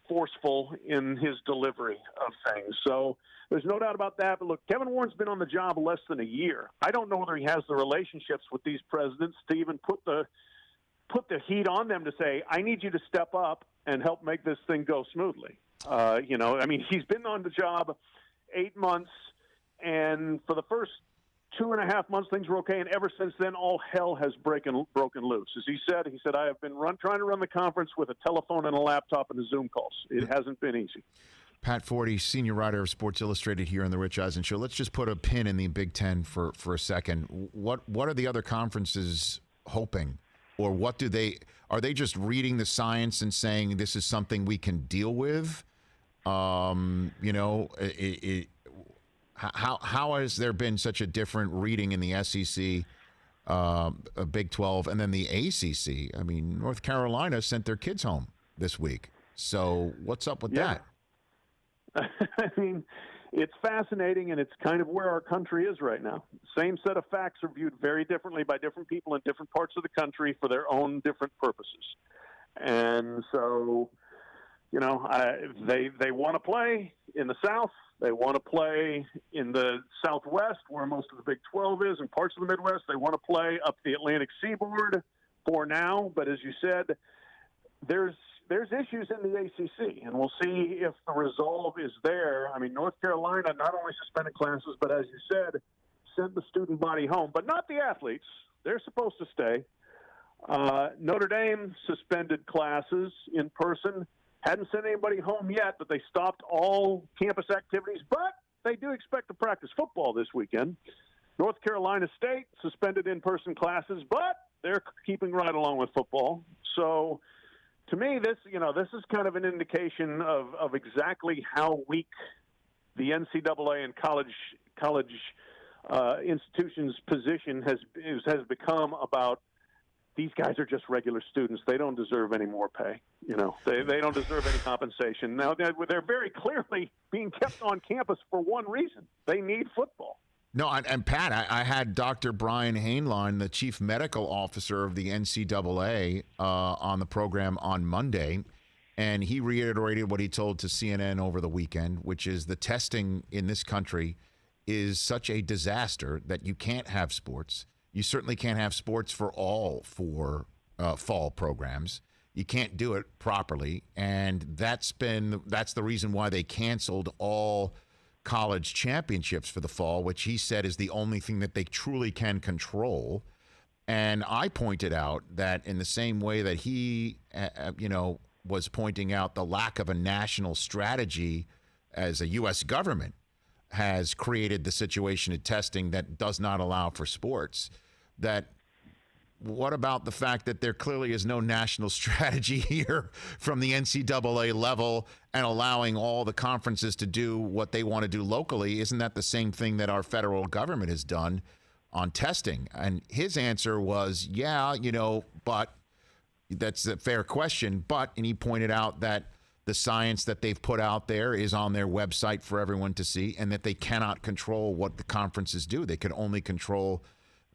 forceful in his delivery of things. So there's no doubt about that. But look, Kevin Warren's been on the job less than a year. I don't know whether he has the relationships with these presidents to even put the heat on them to say, I need you to step up and help make this thing go smoothly. He's been on the job 8 months, and for the first 2.5 months, things were okay, and ever since then, all hell has broken loose. As he said, I have been trying to run the conference with a telephone and a laptop and the Zoom calls. It hasn't been easy. Pat Forty, senior writer of Sports Illustrated here on the Rich Eisen Show. Let's just put a pin in the Big Ten for a second. What are the other conferences hoping? Or are they just reading the science and saying this is something we can deal with? How has there been such a different reading in the SEC, Big 12, and then the ACC? North Carolina sent their kids home this week. So what's up with that? It's fascinating, and it's kind of where our country is right now. Same set of facts are viewed very differently by different people in different parts of the country for their own different purposes. And so, they want to play in the South. They want to play in the Southwest, where most of the Big 12 is, and parts of the Midwest. They want to play up the Atlantic seaboard for now. But as you said, there's issues in the ACC, and we'll see if the resolve is there. North Carolina not only suspended classes, but as you said, sent the student body home, but not the athletes. They're supposed to stay. Notre Dame suspended classes in person. Hadn't sent anybody home yet, but they stopped all campus activities. But they do expect to practice football this weekend. North Carolina State suspended in-person classes, but they're keeping right along with football. So to me, this is kind of an indication of exactly how weak the NCAA and college institutions' position has become about these guys are just regular students. They don't deserve any more pay. They don't deserve any compensation. Now, they're very clearly being kept on campus for one reason. They need football. No, and Pat, I had Dr. Brian Hainline, the chief medical officer of the NCAA, on the program on Monday, and he reiterated what he told to CNN over the weekend, which is the testing in this country is such a disaster that you can't have sports. You certainly can't have sports for all fall programs. You can't do it properly, and that's the reason why they canceled all college championships for the fall, which he said is the only thing that they truly can control. And I pointed out that in the same way that he, was pointing out the lack of a national strategy as a U.S. government has created the situation of testing that does not allow for sports, that what about the fact that there clearly is no national strategy here from the NCAA level and allowing all the conferences to do what they want to do locally? Isn't that the same thing that our federal government has done on testing? And his answer was, yeah, but that's a fair question. And he pointed out that the science that they've put out there is on their website for everyone to see, and that they cannot control what the conferences do. They can only control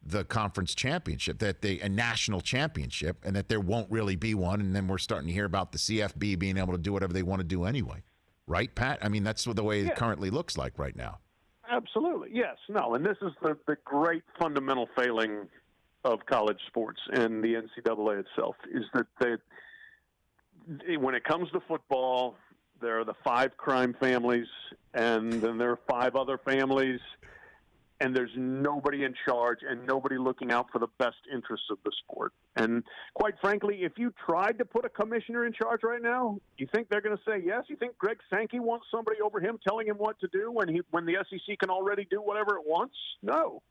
the conference championship, a national championship, and that there won't really be one. And then we're starting to hear about the CFB being able to do whatever they want to do anyway. Right, Pat? I mean, that's the way it currently looks like right now. Absolutely. Yes. No. And this is the great fundamental failing of college sports and the NCAA itself is that when it comes to football, there are the 5 crime families, and then there are 5 other families, and there's nobody in charge and nobody looking out for the best interests of the sport. And quite frankly, if you tried to put a commissioner in charge right now, you think they're going to say yes? You think Greg Sankey wants somebody over him telling him what to do when the SEC can already do whatever it wants? No.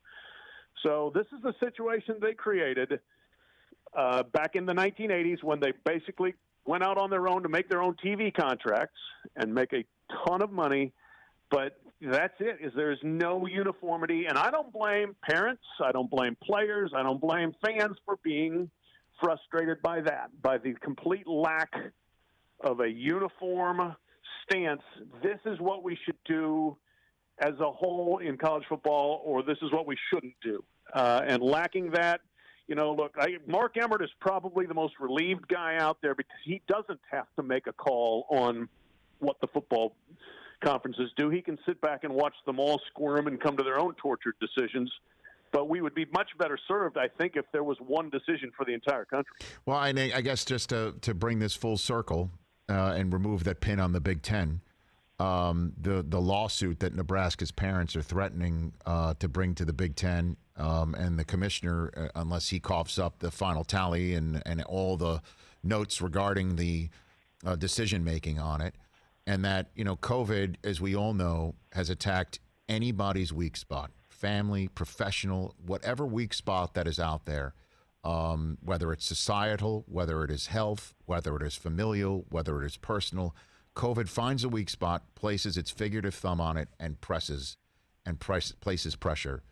So this is the situation they created back in the 1980s when they basically went out on their own to make their own TV contracts and make a ton of money. But that's it, is there's no uniformity. And I don't blame parents. I don't blame players. I don't blame fans for being frustrated by that, by the complete lack of a uniform stance. This is what we should do as a whole in college football, or this is what we shouldn't do. And lacking that, look, Mark Emmert is probably the most relieved guy out there because he doesn't have to make a call on what the football conferences do. He can sit back and watch them all squirm and come to their own tortured decisions. But we would be much better served, I think, if there was one decision for the entire country. Well, I guess just to bring this full circle and remove that pin on the Big Ten, the lawsuit that Nebraska's parents are threatening to bring to the Big Ten, and the commissioner, unless he coughs up the final tally and all the notes regarding the decision-making on it, and that, COVID, as we all know, has attacked anybody's weak spot, family, professional, whatever weak spot that is out there, whether it's societal, whether it is health, whether it is familial, whether it is personal. COVID finds a weak spot, places its figurative thumb on it, and places pressure.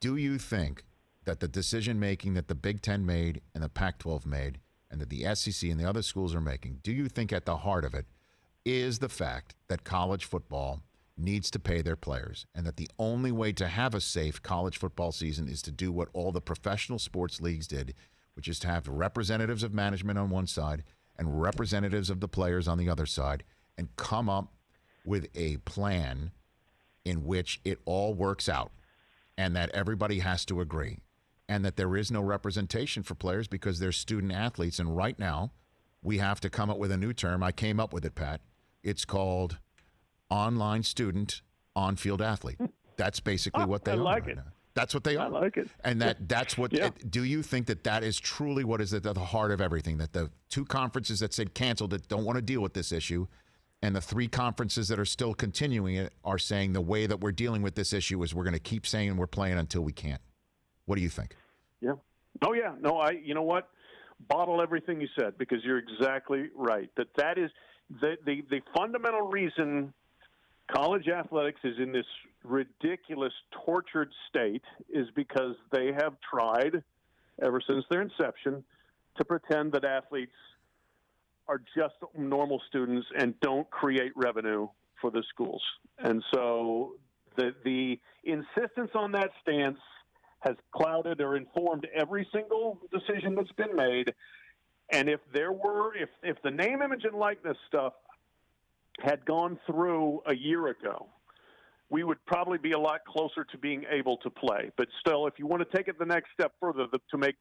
Do you think that the decision-making that the Big Ten made and the Pac-12 made and that the SEC and the other schools are making, do you think at the heart of it is the fact that college football needs to pay their players, and that the only way to have a safe college football season is to do what all the professional sports leagues did, which is to have representatives of management on one side and representatives of the players on the other side, and come up with a plan in which it all works out and that everybody has to agree, and that there is no representation for players because they're student athletes. And right now we have to come up with a new term. I came up with it, Pat. It's called online student, on-field athlete. That's basically what they are like right it. now. That's what they are. I like it. And that's what, do you think that is truly what is at the heart of everything? That the 2 conferences that said canceled it don't want to deal with this issue, and the 3 conferences that are still continuing it are saying the way that we're dealing with this issue is we're going to keep saying we're playing until we can't. What do you think? Yeah. Oh, yeah. No, you know what? Bottle everything you said, because you're exactly right. That is the fundamental reason college athletics is in this ridiculous, tortured state is because they have tried, ever since their inception, to pretend that athletes are just normal students and don't create revenue for the schools. And so The insistence on that stance has clouded or informed every single decision that's been made. And if the name, image, and likeness stuff had gone through a year ago, we would probably be a lot closer to being able to play. But still, if you want to take it the next step further to make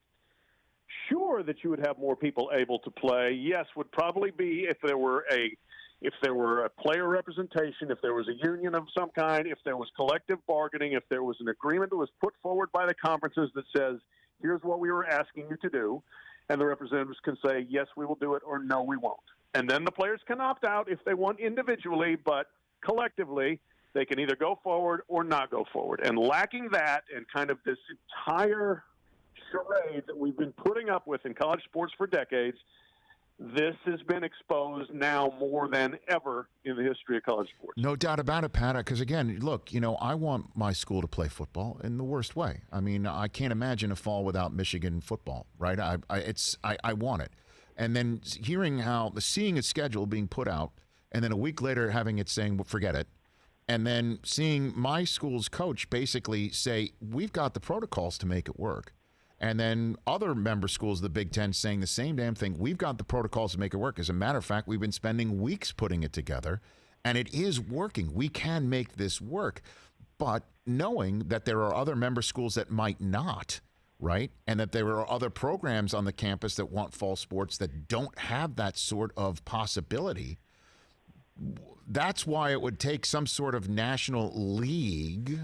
sure that you would have more people able to play, yes, would probably be if there were a player representation, if there was a union of some kind, if there was collective bargaining, if there was an agreement that was put forward by the conferences that says, here's what we were asking you to do, and the representatives can say, yes, we will do it, or no, we won't. And then the players can opt out if they want individually, but collectively, they can either go forward or not go forward. And lacking that and kind of this entire charade that we've been putting up with in college sports for decades, this has been exposed now more than ever in the history of college sports. No doubt about it, Pat, because, again, look, I want my school to play football in the worst way. I mean, I can't imagine a fall without Michigan football, right? I want it. And then seeing a schedule being put out, and then a week later having it saying, well, forget it. And then seeing my school's coach basically say, we've got the protocols to make it work. And then other member schools of the Big Ten saying the same damn thing. We've got the protocols to make it work. As a matter of fact, we've been spending weeks putting it together, and it is working. We can make this work. But knowing that there are other member schools that might not, right, and that there are other programs on the campus that want fall sports that don't have that sort of possibility, that's why it would take some sort of national league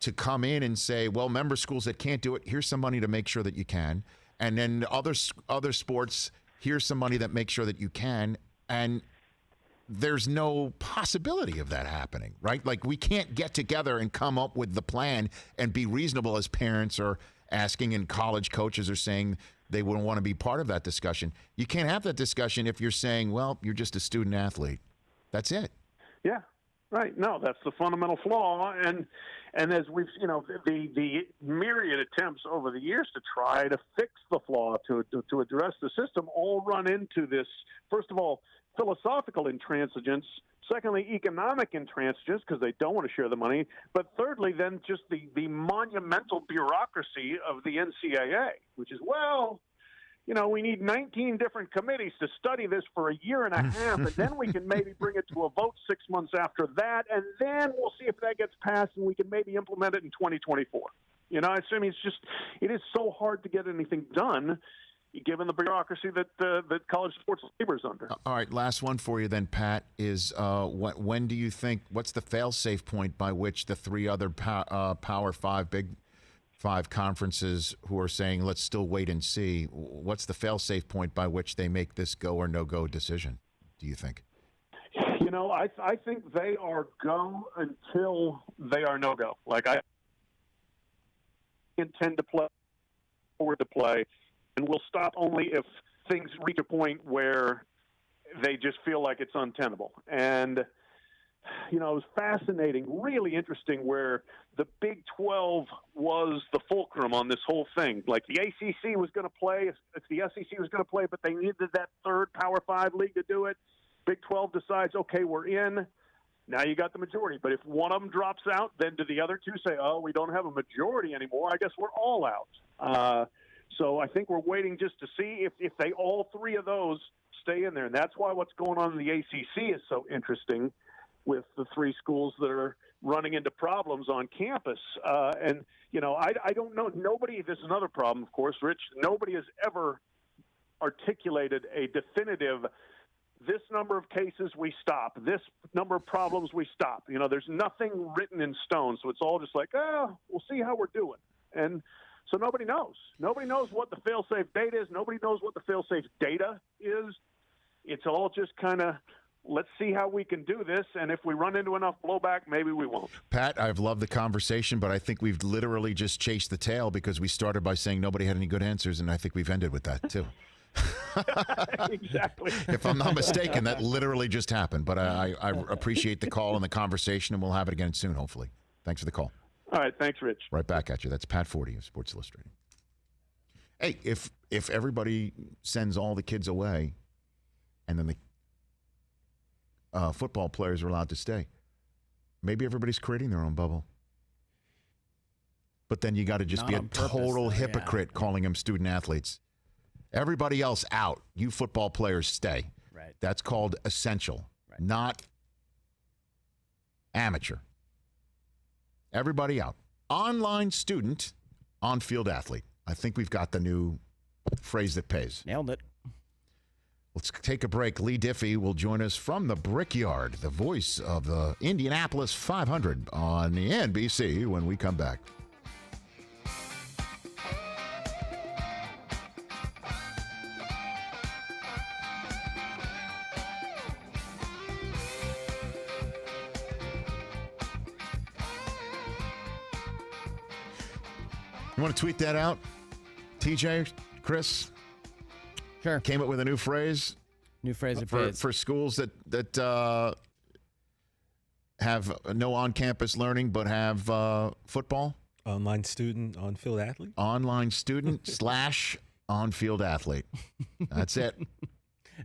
to come in and say, well, member schools that can't do it, here's some money to make sure that you can. And then other sports, here's some money that makes sure that you can. And there's no possibility of that happening, right? Like, we can't get together and come up with the plan and be reasonable as parents are asking, and college coaches are saying they wouldn't want to be part of that discussion. You can't have that discussion if you're saying, well, you're just a student athlete. That's it. Yeah, right. No, that's the fundamental flaw. And as we've, the myriad attempts over the years to try to fix the flaw, to address the system, all run into this, first of all, philosophical intransigence, secondly, economic intransigence, because they don't want to share the money, but thirdly, then just the monumental bureaucracy of the NCAA, which is, well, we need 19 different committees to study this for a year and a half, and then we can maybe bring it to a vote 6 months after that, and then we'll see if that gets passed, and we can maybe implement it in 2024. It is so hard to get anything done, given the bureaucracy that college sports labors under. All right, last one for you then, Pat, is when do you think, what's the fail-safe point by which the three other Power 5, Big 5 conferences who are saying, let's still wait and see, what's the fail-safe point by which they make this go or no-go decision, do you think? I think they are go until they are no-go. Like, I intend to play, forward to play, and we'll stop only if things reach a point where they just feel like it's untenable. And, it was fascinating, really interesting, where the Big 12 was the fulcrum on this whole thing. Like, the ACC was going to play, if the SEC was going to play, but they needed that third Power 5 league to do it. Big 12 decides, okay, we're in. Now you got the majority. But if one of them drops out, then do the other two say, oh, we don't have a majority anymore? I guess we're all out. So I think we're waiting just to see if they all three of those stay in there. And that's why what's going on in the ACC is so interesting, with the three schools that are running into problems on campus. I don't know. Nobody, this is another problem, of course, Rich, nobody has ever articulated a definitive, this number of cases we stop, this number of problems we stop. There's nothing written in stone. So it's all just like, we'll see how we're doing. And so nobody knows. Nobody knows what the fail-safe date is. Nobody knows what the fail-safe data is. It's all just kind of, let's see how we can do this, and if we run into enough blowback, maybe we won't. Pat, I've loved the conversation, but I think we've literally just chased the tail, because we started by saying nobody had any good answers, and I think we've ended with that, too. Exactly. If I'm not mistaken, that literally just happened. But I appreciate the call and the conversation, and we'll have it again soon, hopefully. Thanks for the call. All right, thanks, Rich. Right back at you. That's Pat Forty of Sports Illustrated. Hey, if everybody sends all the kids away, and then the football players are allowed to stay, maybe everybody's creating their own bubble. But then you got to just Not be a on purpose, total though, hypocrite calling them student athletes. Everybody else out. You football players stay. Right. That's called essential, not amateur. Everybody out. Online student, on-field athlete. I think we've got the new phrase that pays. Nailed it. Let's take a break. Leigh Diffey will join us from the Brickyard, the voice of the Indianapolis 500 on the NBC when we come back. You want to tweet that out? TJ, Chris? Sure. Came up with a new phrase. New phrase for schools that have no on-campus learning but have football. Online student, on-field athlete. Online student / on-field athlete. That's it.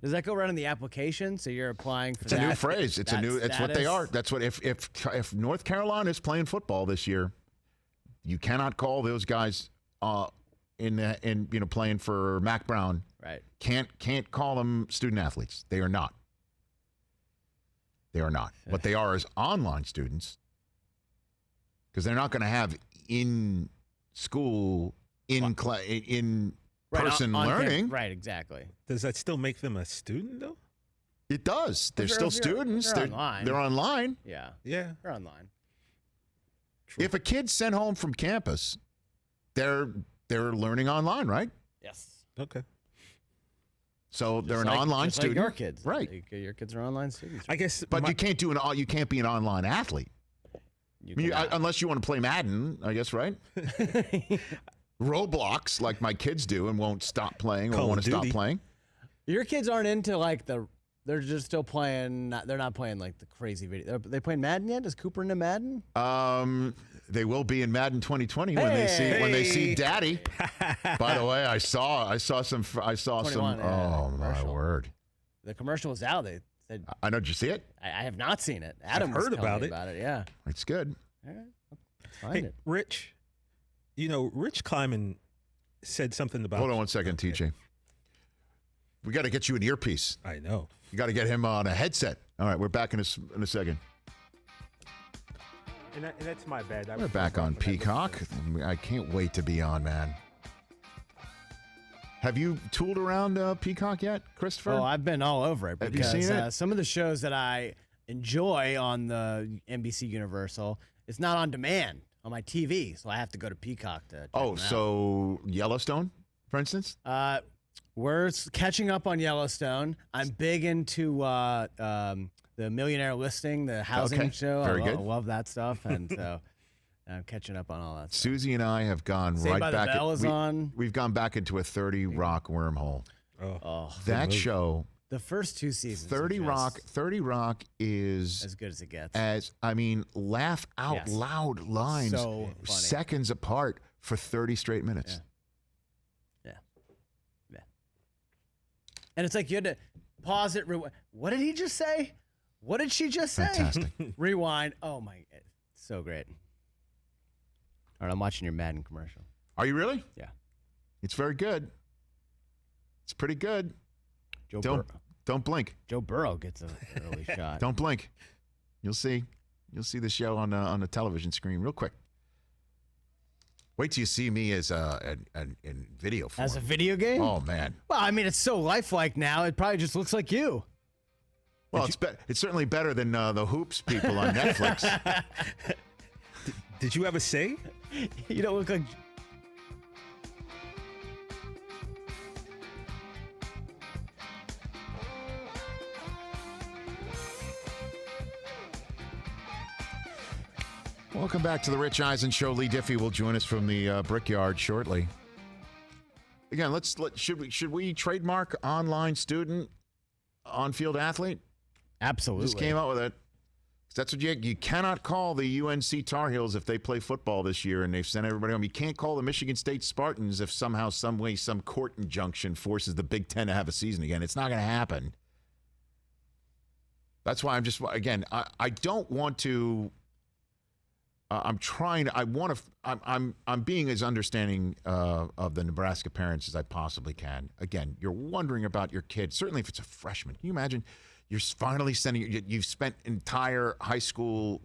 Does that go right in the application? So you're applying for It's a new phrase. It's what they are. That's what if North Carolina is playing football this year, you cannot call those guys playing for Mac Brown. Right. Can't call them student athletes. They are not. They are not. What they are is online students, because they're not going to have in school in person learning. Right. Exactly. Does that still make them a student though? It does. They're still students. They're online. They're online. Yeah. Yeah. They're online. True. If a kid's sent home from campus, they're learning online, right? Yes. Okay. So they're an online student. Like your kids, right? Your kids are online students. I guess, but you can't be an online athlete. Unless you want to play Madden, I guess, right? Roblox, like my kids do, and won't stop playing or want to stop playing. Your kids aren't into they're just still playing. They're not playing like the crazy video. Are they playing Madden yet? Is Cooper into Madden? They will be in Madden 2020 when they see Daddy. By the way, I saw some. Oh my word! The commercial was out. They said. I know. Did you see it? I have not seen it. Adam heard about it. Yeah, it's good. All right. Find it. Rich. Rich Kleiman said something about. Hold on one second, TJ. We got to get you an earpiece. I know. You got to get him on a headset. All right, we're back in a second. And that's my bad. We're back on Peacock. I can't wait to be on, man. Have you tooled around Peacock yet, Christopher? Oh, I've been all over it. Have you seen it? Some of the shows that I enjoy on the NBC Universal, it's not on demand on my TV, so I have to go to Peacock to check them out. So Yellowstone, for instance? We're catching up on Yellowstone. I'm big into the Millionaire Listing, the housing show. Very good. I love that stuff, and so I'm catching up on all that stuff. Susie and I have gone Saved right by back. The Bell is on. We've gone back into a 30 Rock wormhole. Oh, that show. The first two seasons. 30 Rock is as good as it gets. Laugh out loud lines, so funny. Seconds apart for 30 straight minutes. Yeah. And it's like you had to pause it. What did he just say? What did she just say? Fantastic. Rewind. Oh my, so great. All right, I'm watching your Madden commercial. Are you really? Yeah. It's very good. It's pretty good. Don't blink. Joe Burrow gets an early shot. Don't blink. You'll see. You'll see the show on the television screen real quick. Wait till you see me as in video form. As a video game? Oh man. Well, I mean, it's so lifelike now. It probably just looks like you. Well, it's certainly better than the Hoops people on Netflix. Did you have a say? You don't look like. Welcome back to the Rich Eisen Show. Leigh Diffey will join us from the Brickyard shortly. Again, should we trademark online student, on-field athlete? Absolutely. Just came out with it. That's what you cannot call the UNC Tar Heels if they play football this year and they've sent everybody home. You can't call the Michigan State Spartans if somehow, some way, some court injunction forces the Big Ten to have a season again. It's not going to happen. That's why I'm just, again, I don't want to I'm trying. I want to. I'm being as understanding of the Nebraska parents as I possibly can. Again, you're wondering about your kid. Certainly, if it's a freshman, can you imagine? You're finally sending. You've spent entire high school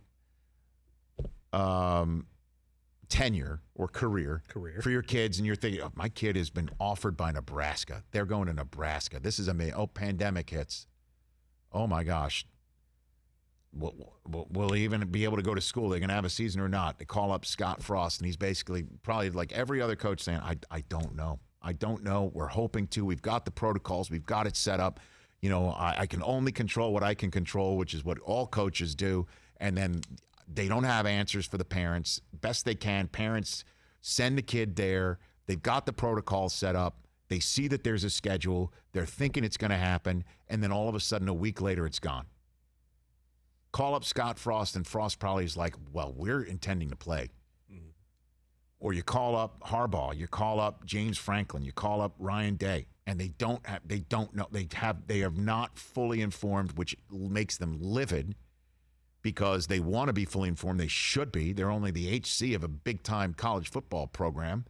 tenure or career for your kids, and you're thinking, oh, my kid has been offered by Nebraska. They're going to Nebraska. This is amazing. Oh, pandemic hits. Oh my gosh. Will he even be able to go to school? They're going to have a season or not? They call up Scott Frost, and he's basically probably like every other coach saying, I don't know. I don't know. We're hoping to. We've got the protocols. We've got it set up. You know, I can only control what I can control, which is what all coaches do. And then they don't have answers for the parents. Best they can, parents send the kid there. They've got the protocols set up. They see that there's a schedule. They're thinking it's going to happen. And then all of a sudden, a week later, it's gone. Call up Scott Frost, and Frost probably is like, well, we're intending to play. Mm-hmm. Or you call up Harbaugh, you call up James Franklin, you call up Ryan Day, and they don't know. They are not fully informed, which makes them livid because they want to be fully informed. They should be. They're only the HC of a big-time college football program.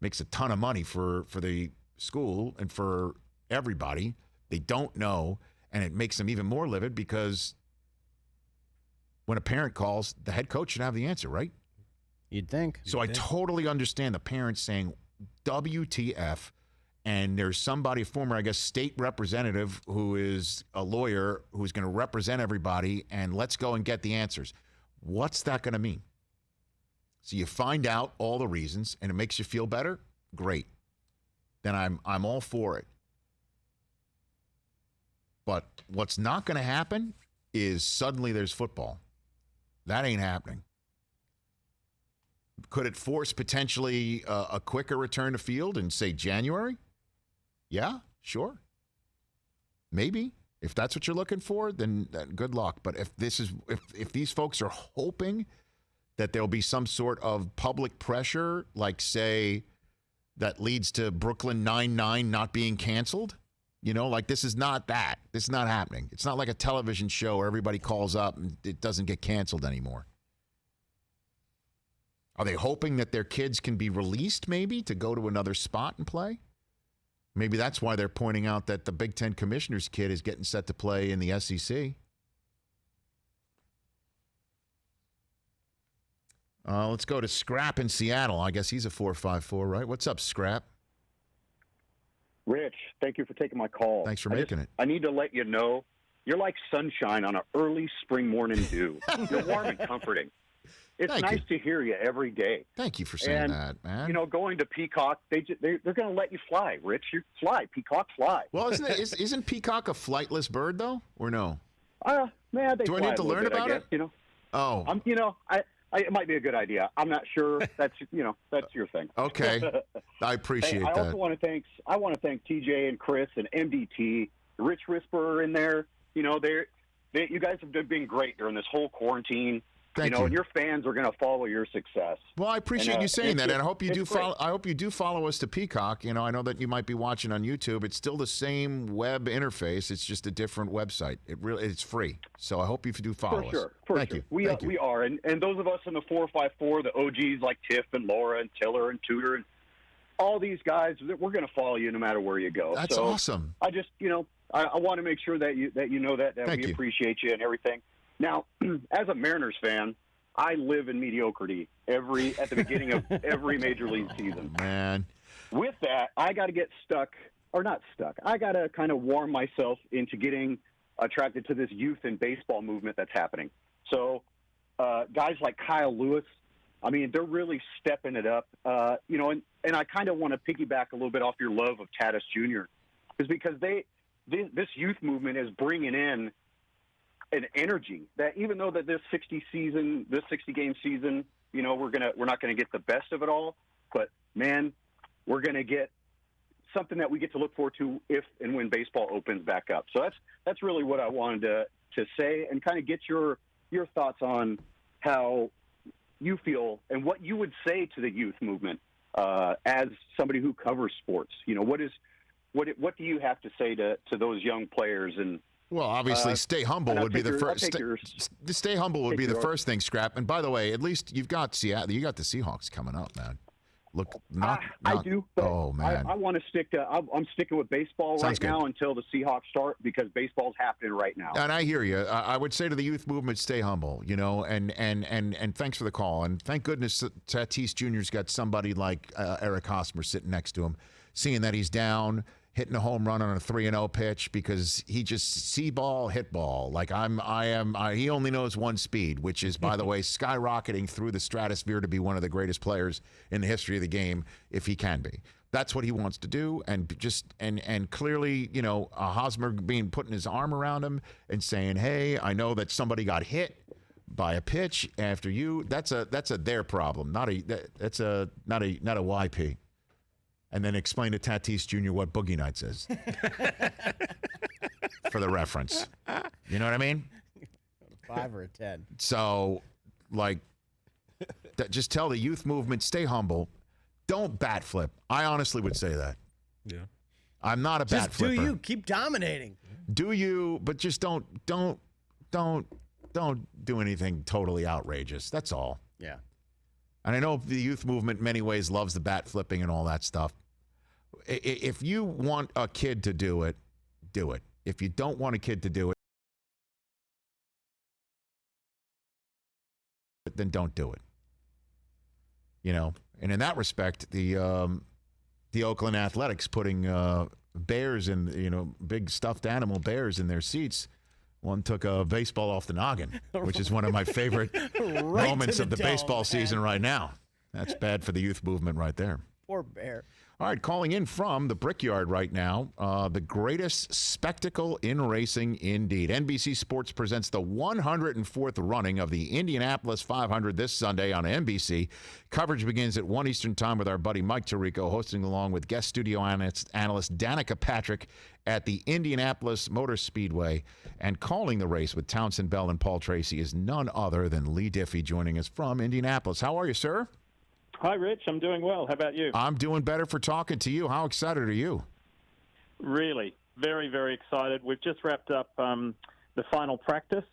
Makes a ton of money for the school and for everybody. They don't know, and it makes them even more livid because when a parent calls, the head coach should have the answer, right? You'd think. So I totally understand the parents saying, WTF, and there's somebody, a former, I guess, state representative who is a lawyer who's going to represent everybody, and let's go and get the answers. What's that going to mean? So you find out all the reasons, and it makes you feel better? Great. Then I'm all for it. But what's not going to happen is suddenly there's football. That ain't happening. Could it force potentially a quicker return to field in, say, January? Yeah, sure. Maybe. If that's what you're looking for, then good luck. But if these folks are hoping that there'll be some sort of public pressure, like, say, that leads to Brooklyn Nine-Nine not being canceled, you know, like this is not that. This is not happening. It's not like a television show where everybody calls up and it doesn't get canceled anymore. Are they hoping that their kids can be released maybe to go to another spot and play? Maybe that's why they're pointing out that the Big Ten commissioner's kid is getting set to play in the SEC. Let's go to Scrap in Seattle. I guess he's a 454, right? What's up, Scrap? Rich, thank you for taking my call. Thanks for making it. I need to let you know you're like sunshine on an early spring morning dew. You're warm and comforting. It's nice to hear you every day. Thank you for saying that, man. You know, going to Peacock, they're going to let you fly, Rich. You fly, Peacock, fly. Well, isn't Peacock a flightless bird though, or no? Man, do I need to learn about it? You know. Oh. It might be a good idea. I'm not sure. That's your thing. Okay, I appreciate that. I also want to thank TJ and Chris and MDT, Rich Whisperer in there. You know, you guys have been great during this whole quarantine. Thank you. And your fans are going to follow your success. Well, I appreciate you saying that, and I hope you do follow. I hope you do follow us to Peacock. You know, I know that you might be watching on YouTube. It's still the same web interface. It's just a different website. It's free. So I hope you do follow us. Thank you. We are, and those of us in the 454, the OGs like Tiff and Laura and Tiller and Tudor and all these guys, we're going to follow you no matter where you go. That's awesome. I just, I want to make sure that you know that we appreciate you and everything. Now, as a Mariners fan, I live in mediocrity at the beginning of every major league season. Man. With that, I got to get I got to kind of warm myself into getting attracted to this youth and baseball movement that's happening. So guys like Kyle Lewis, I mean, they're really stepping it up. And I kind of want to piggyback a little bit off your love of Tatis Jr. because this youth movement is bringing in an energy that even though that this 60 game season, we're not going to get the best of it all, but man, we're going to get something that we get to look forward to if and when baseball opens back up. So that's really what I wanted to say and kind of get your thoughts on how you feel and what you would say to the youth movement as somebody who covers sports. What do you have to say to those young players and Well, obviously, stay humble would be the first. Stay humble would be the first thing, Scrap. And by the way, at least you've got Seattle. You got the Seahawks coming up, man. Look, I do. But oh man, I want to stick to. I'm sticking with baseball Sounds right now until the Seahawks start because baseball's happening right now. And I hear you. I would say to the youth movement, stay humble. You know, and thanks for the call. And thank goodness Tatis Jr.'s got somebody like Eric Hosmer sitting next to him, seeing that he's down, hitting a home run on a 3-0 pitch because he just see ball, hit ball. Like he only knows one speed, which is, by the way, skyrocketing through the stratosphere to be one of the greatest players in the history of the game, if he can be. That's what he wants to do, and clearly, you know, Hosmer putting his arm around him and saying, "Hey, I know that somebody got hit by a pitch after you." That's a their problem, not a YP. And then explain to Tatis Jr. what Boogie Nights is. For the reference. You know what I mean? 5 or a 10. So, like, just tell the youth movement, stay humble. Don't bat flip. I honestly would say that. Yeah. I'm not a bat flipper. Just do you. Keep dominating. Do you, but just don't do anything totally outrageous. That's all. Yeah. And I know the youth movement in many ways loves the bat flipping and all that stuff. If you want a kid to do it, do it. If you don't want a kid to do it, then don't do it. You know, and in that respect, the Oakland Athletics putting bears in, you know, big stuffed animal bears in their seats. One took a baseball off the noggin, which is one of my favorite moments of the baseball season right now. That's bad for the youth movement right there. Poor bear. All right, calling in from the Brickyard right now, the greatest spectacle in racing indeed. NBC Sports presents the 104th running of the Indianapolis 500 this Sunday on NBC. Coverage begins at 1 Eastern time with our buddy Mike Tirico hosting along with guest studio analyst Danica Patrick at the Indianapolis Motor Speedway. And calling the race with Townsend Bell and Paul Tracy is none other than Leigh Diffey joining us from Indianapolis. How are you, sir? Hi, Rich. I'm doing well. How about you? I'm doing better for talking to you. How excited are you? Really, very, very excited. We've just wrapped up the final practice,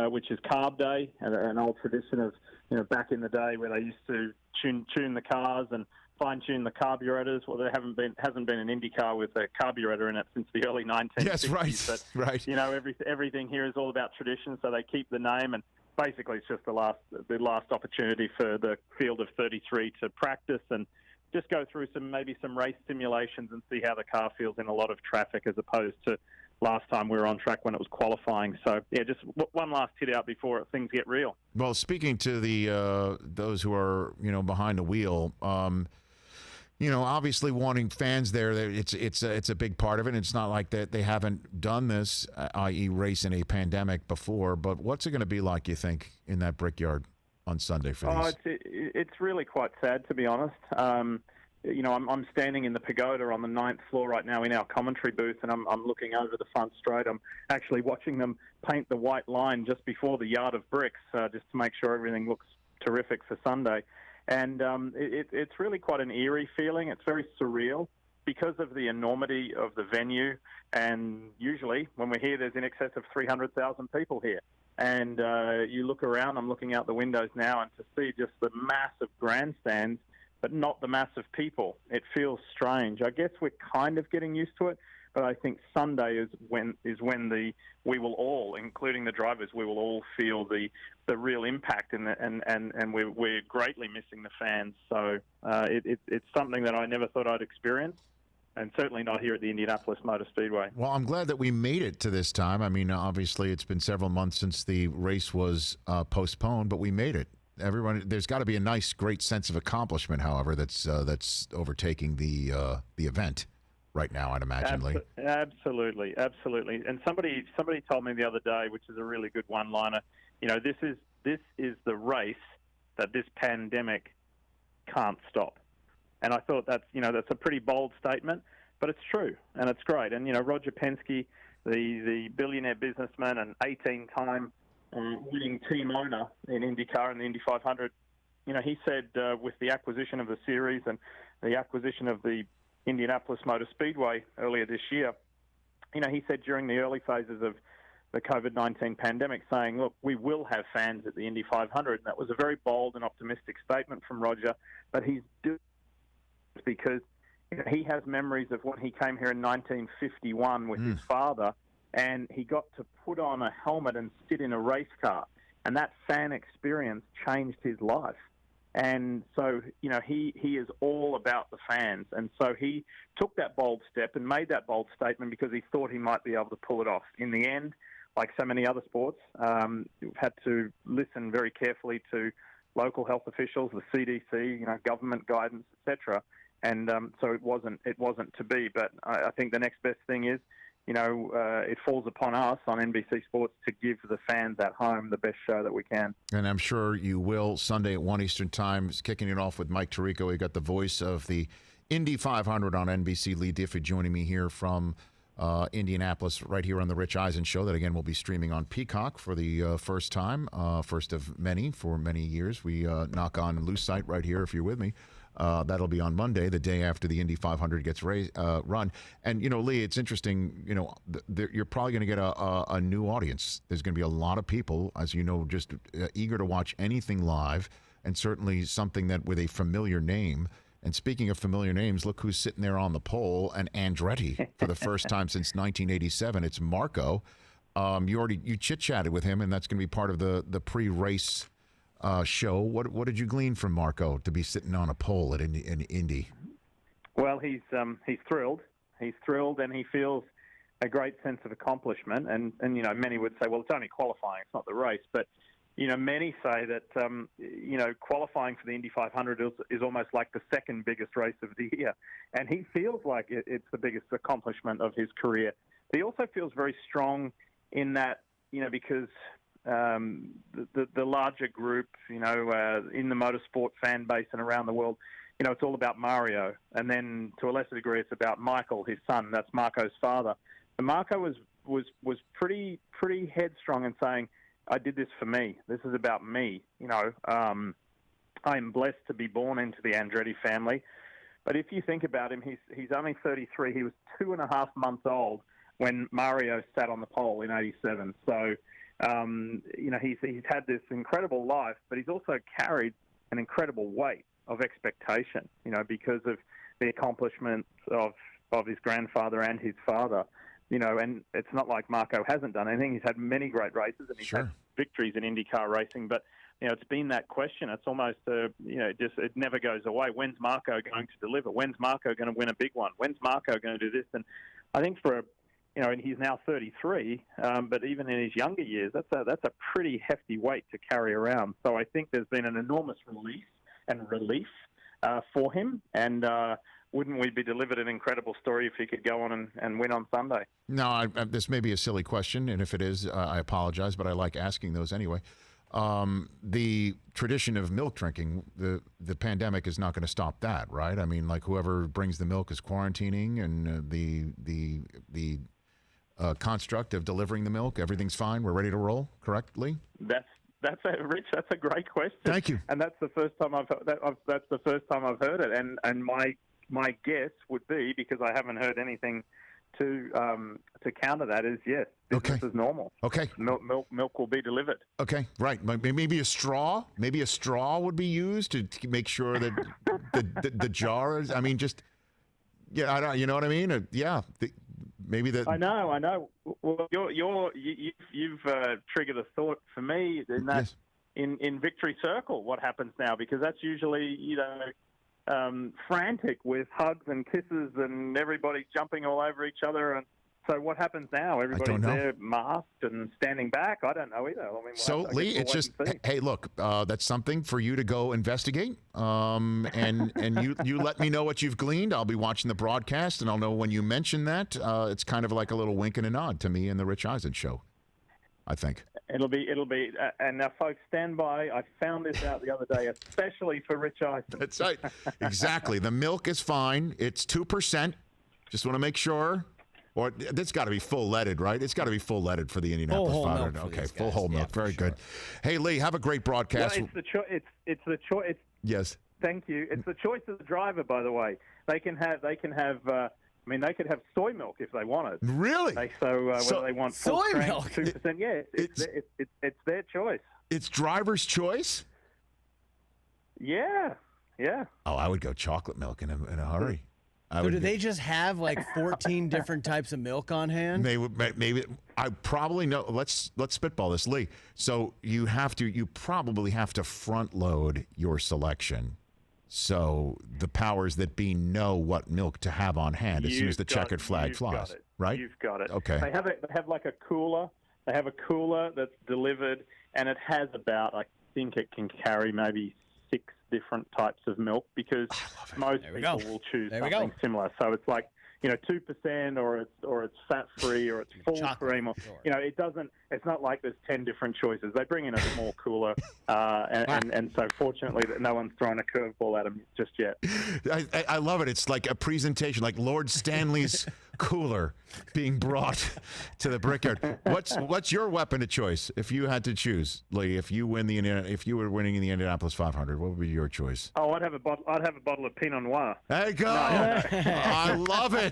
which is Carb Day, an old tradition of, you know, back in the day where they used to tune the cars and fine-tune the carburetors. Well, there hasn't been an Indy car with a carburetor in it since the early 1960s. Yes, right. But, right. You know, everything here is all about tradition, so they keep the name, and basically it's just the last opportunity for the field of 33 to practice and just go through some race simulations and see how the car feels in a lot of traffic as opposed to last time we were on track when it was qualifying. So, yeah, just one last hit out before things get real. Well, speaking to the those who are, you know, behind the wheel, you know, obviously wanting fans there, it's a big part of it. It's not like that they haven't done this, i.e. race in a pandemic before. But what's it going to be like, you think, in that Brickyard on Sunday for these? It's really quite sad, to be honest. You know, I'm standing in the pagoda on the 9th floor right now in our commentary booth, and I'm looking over the front straight. I'm actually watching them paint the white line just before the yard of bricks, just to make sure everything looks terrific for Sunday. And it's really quite an eerie feeling. It's very surreal because of the enormity of the venue. And usually when we're here, there's in excess of 300,000 people here. And you look around, I'm looking out the windows now, and to see just the massive grandstands, but not the mass of people, it feels strange. I guess we're kind of getting used to it, but I think Sunday is when we will all, including the drivers, we will all feel the real impact, and we're greatly missing the fans. So it's something that I never thought I'd experience, and certainly not here at the Indianapolis Motor Speedway. Well, I'm glad that we made it to this time. I mean, obviously, it's been several months since the race was postponed, but we made it. Everyone, there's got to be a nice, great sense of accomplishment, however, that's overtaking the event right now, I'd imagine, Leigh. Absolutely. And somebody told me the other day, which is a really good one-liner. You know, this is the race that this pandemic can't stop. And I thought that's a pretty bold statement, but it's true and it's great. And you know, Roger Penske, the billionaire businessman and 18-time winning team owner in IndyCar and the Indy 500, you know, he said with the acquisition of the series and the acquisition of the Indianapolis Motor Speedway earlier this year, he said during the early phases of the COVID-19 pandemic, saying, look, we will have fans at the Indy 500. And that was a very bold and optimistic statement from Roger, but he's doing it because he has memories of when he came here in 1951 with his father, and he got to put on a helmet and sit in a race car. And that fan experience changed his life. And so, he is all about the fans. And so he took that bold step and made that bold statement because he thought he might be able to pull it off. In the end, like so many other sports, we've had to listen very carefully to local health officials, the CDC, government guidance, etc. And so it wasn't to be. But I think the next best thing is, it falls upon us on NBC Sports to give the fans at home the best show that we can. And I'm sure you will. Sunday at 1 Eastern Time, kicking it off with Mike Tirico. We got the voice of the Indy 500 on NBC, Leigh Diffey, joining me here from Indianapolis, right here on the Rich Eisen Show. That, again, will be streaming on Peacock for the first time, first of many for many years. We knock on loose sight right here, if you're with me. That'll be on Monday, the day after the Indy 500 gets run. And, Leigh, it's interesting, you're probably going to get a new audience. There's going to be a lot of people, as you know, just eager to watch anything live, and certainly something that with a familiar name. And speaking of familiar names, look who's sitting there on the pole, and Andretti for the first time since 1987. It's Marco. You chit-chatted with him, and that's going to be part of the pre-race show. What did you glean from Marco to be sitting on a pole at Indy? Well, he's thrilled. He's thrilled, and he feels a great sense of accomplishment. And many would say, well, it's only qualifying, it's not the race. But many say that qualifying for the Indy 500 is almost like the second biggest race of the year, and he feels like it's the biggest accomplishment of his career. But he also feels very strong in that because the larger group, in the motorsport fan base and around the world, it's all about Mario. And then to a lesser degree, it's about Michael, his son. That's Marco's father. And Marco was pretty headstrong in saying, I did this for me. This is about me. I am blessed to be born into the Andretti family. But if you think about him, he's only 33. He was 2.5 months old when Mario sat on the pole in '87. So, he's had this incredible life, but he's also carried an incredible weight of expectation, because of the accomplishments of his grandfather and his father. And it's not like Marco hasn't done anything. He's had many great races, and he's had victories in IndyCar racing. But, it's been that question. It's almost, it never goes away. When's Marco going to deliver? When's Marco going to win a big one? When's Marco going to do this? And I think and he's now 33, but even in his younger years, that's a pretty hefty weight to carry around. So I think there's been an enormous relief for him, and wouldn't we be delivered an incredible story if he could go on and win on Sunday? No, this may be a silly question, and if it is, I apologize, but I like asking those anyway. The tradition of milk drinking, the pandemic is not going to stop that, right? I mean, like whoever brings the milk is quarantining, and the construct of delivering the milk, everything's fine. We're ready to roll, correctly? Rich. That's a great question. Thank you. And that's the first time I've heard it. And my guess would be, because I haven't heard anything to counter that, is yes, business is normal. Okay. Milk will be delivered. Okay, right. Maybe a straw. Maybe a straw would be used to make sure that the jar is. I mean, just you know what I mean? Maybe that. I know. Well, you've triggered a thought for me in that. Yes. In Victory Circle, what happens now? Because that's usually frantic with hugs and kisses and everybody jumping all over each other. And so what happens now? Everybody's there masked and standing back. I don't know either. I mean, so Leigh, it's just, hey, look, that's something for you to go investigate. And you let me know what you've gleaned. I'll be watching the broadcast, and I'll know when you mention that. It's kind of like a little wink and a nod to me in the Rich Eisen Show, I think. It'll be, and now folks, stand by. I found this out the other day, especially for Rich Eisen. That's right. Exactly. The milk is fine. It's 2%. Just want to make sure. Or it's got to be full leaded, right? It's got to be full leaded for the Indianapolis 500. Okay, full whole milk. Very good. Hey, Leigh, have a great broadcast. Well, it's the choice. Yes. Thank you. It's the choice of the driver, by the way. They can have I mean, they could have soy milk if they wanted. Really? Whether they want soy milk, 2%, yeah, it's their choice. It's driver's choice? Yeah. Oh, I would go chocolate milk in a hurry. So do they just have like 14 different types of milk on hand? They would maybe. I probably know. Let's spitball this, Leigh. So you probably have to front load your selection, so the powers that be know what milk to have on hand as soon as the checkered flag flies. Right? You've got it. Okay. They have like a cooler. They have a cooler that's delivered, and it has about, I think it can carry maybe 6 different types of milk, because most people will choose something similar. So it's like, 2%, or it's fat free, or it's full cream, or it's not like there's 10 different choices. They bring in a small cooler, and so fortunately that no one's thrown a curveball at them just yet. I love it. It's like a presentation, like Lord Stanley's cooler being brought to the Brickyard. What's your weapon of choice if you had to choose, Leigh? If you were winning in the Indianapolis 500, what would be your choice? Oh, I'd have a bottle of Pinot Noir. There you go. I love it.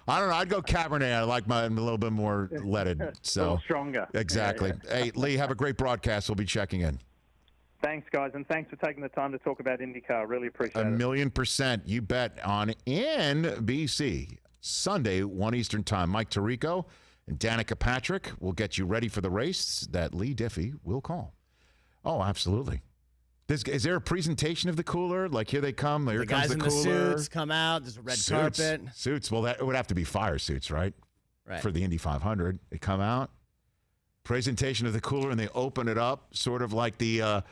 I don't know. I'd go Cabernet. I like mine a little bit more leaded. So a little stronger. Exactly. Yeah. Hey, Leigh, have a great broadcast. We'll be checking in. Thanks, guys, and thanks for taking the time to talk about IndyCar. Really appreciate it. 1,000,000%. You bet. On NBC, Sunday, 1 Eastern Time. Mike Tirico and Danica Patrick will get you ready for the race that Leigh Diffey will call. Oh, absolutely. Is there a presentation of the cooler? Like, here they come. Here comes the cooler. The guys in the suits come out. There's a red carpet. Suits. Well, it would have to be fire suits, right? Right. For the Indy 500. They come out. Presentation of the cooler, and they open it up, sort of like the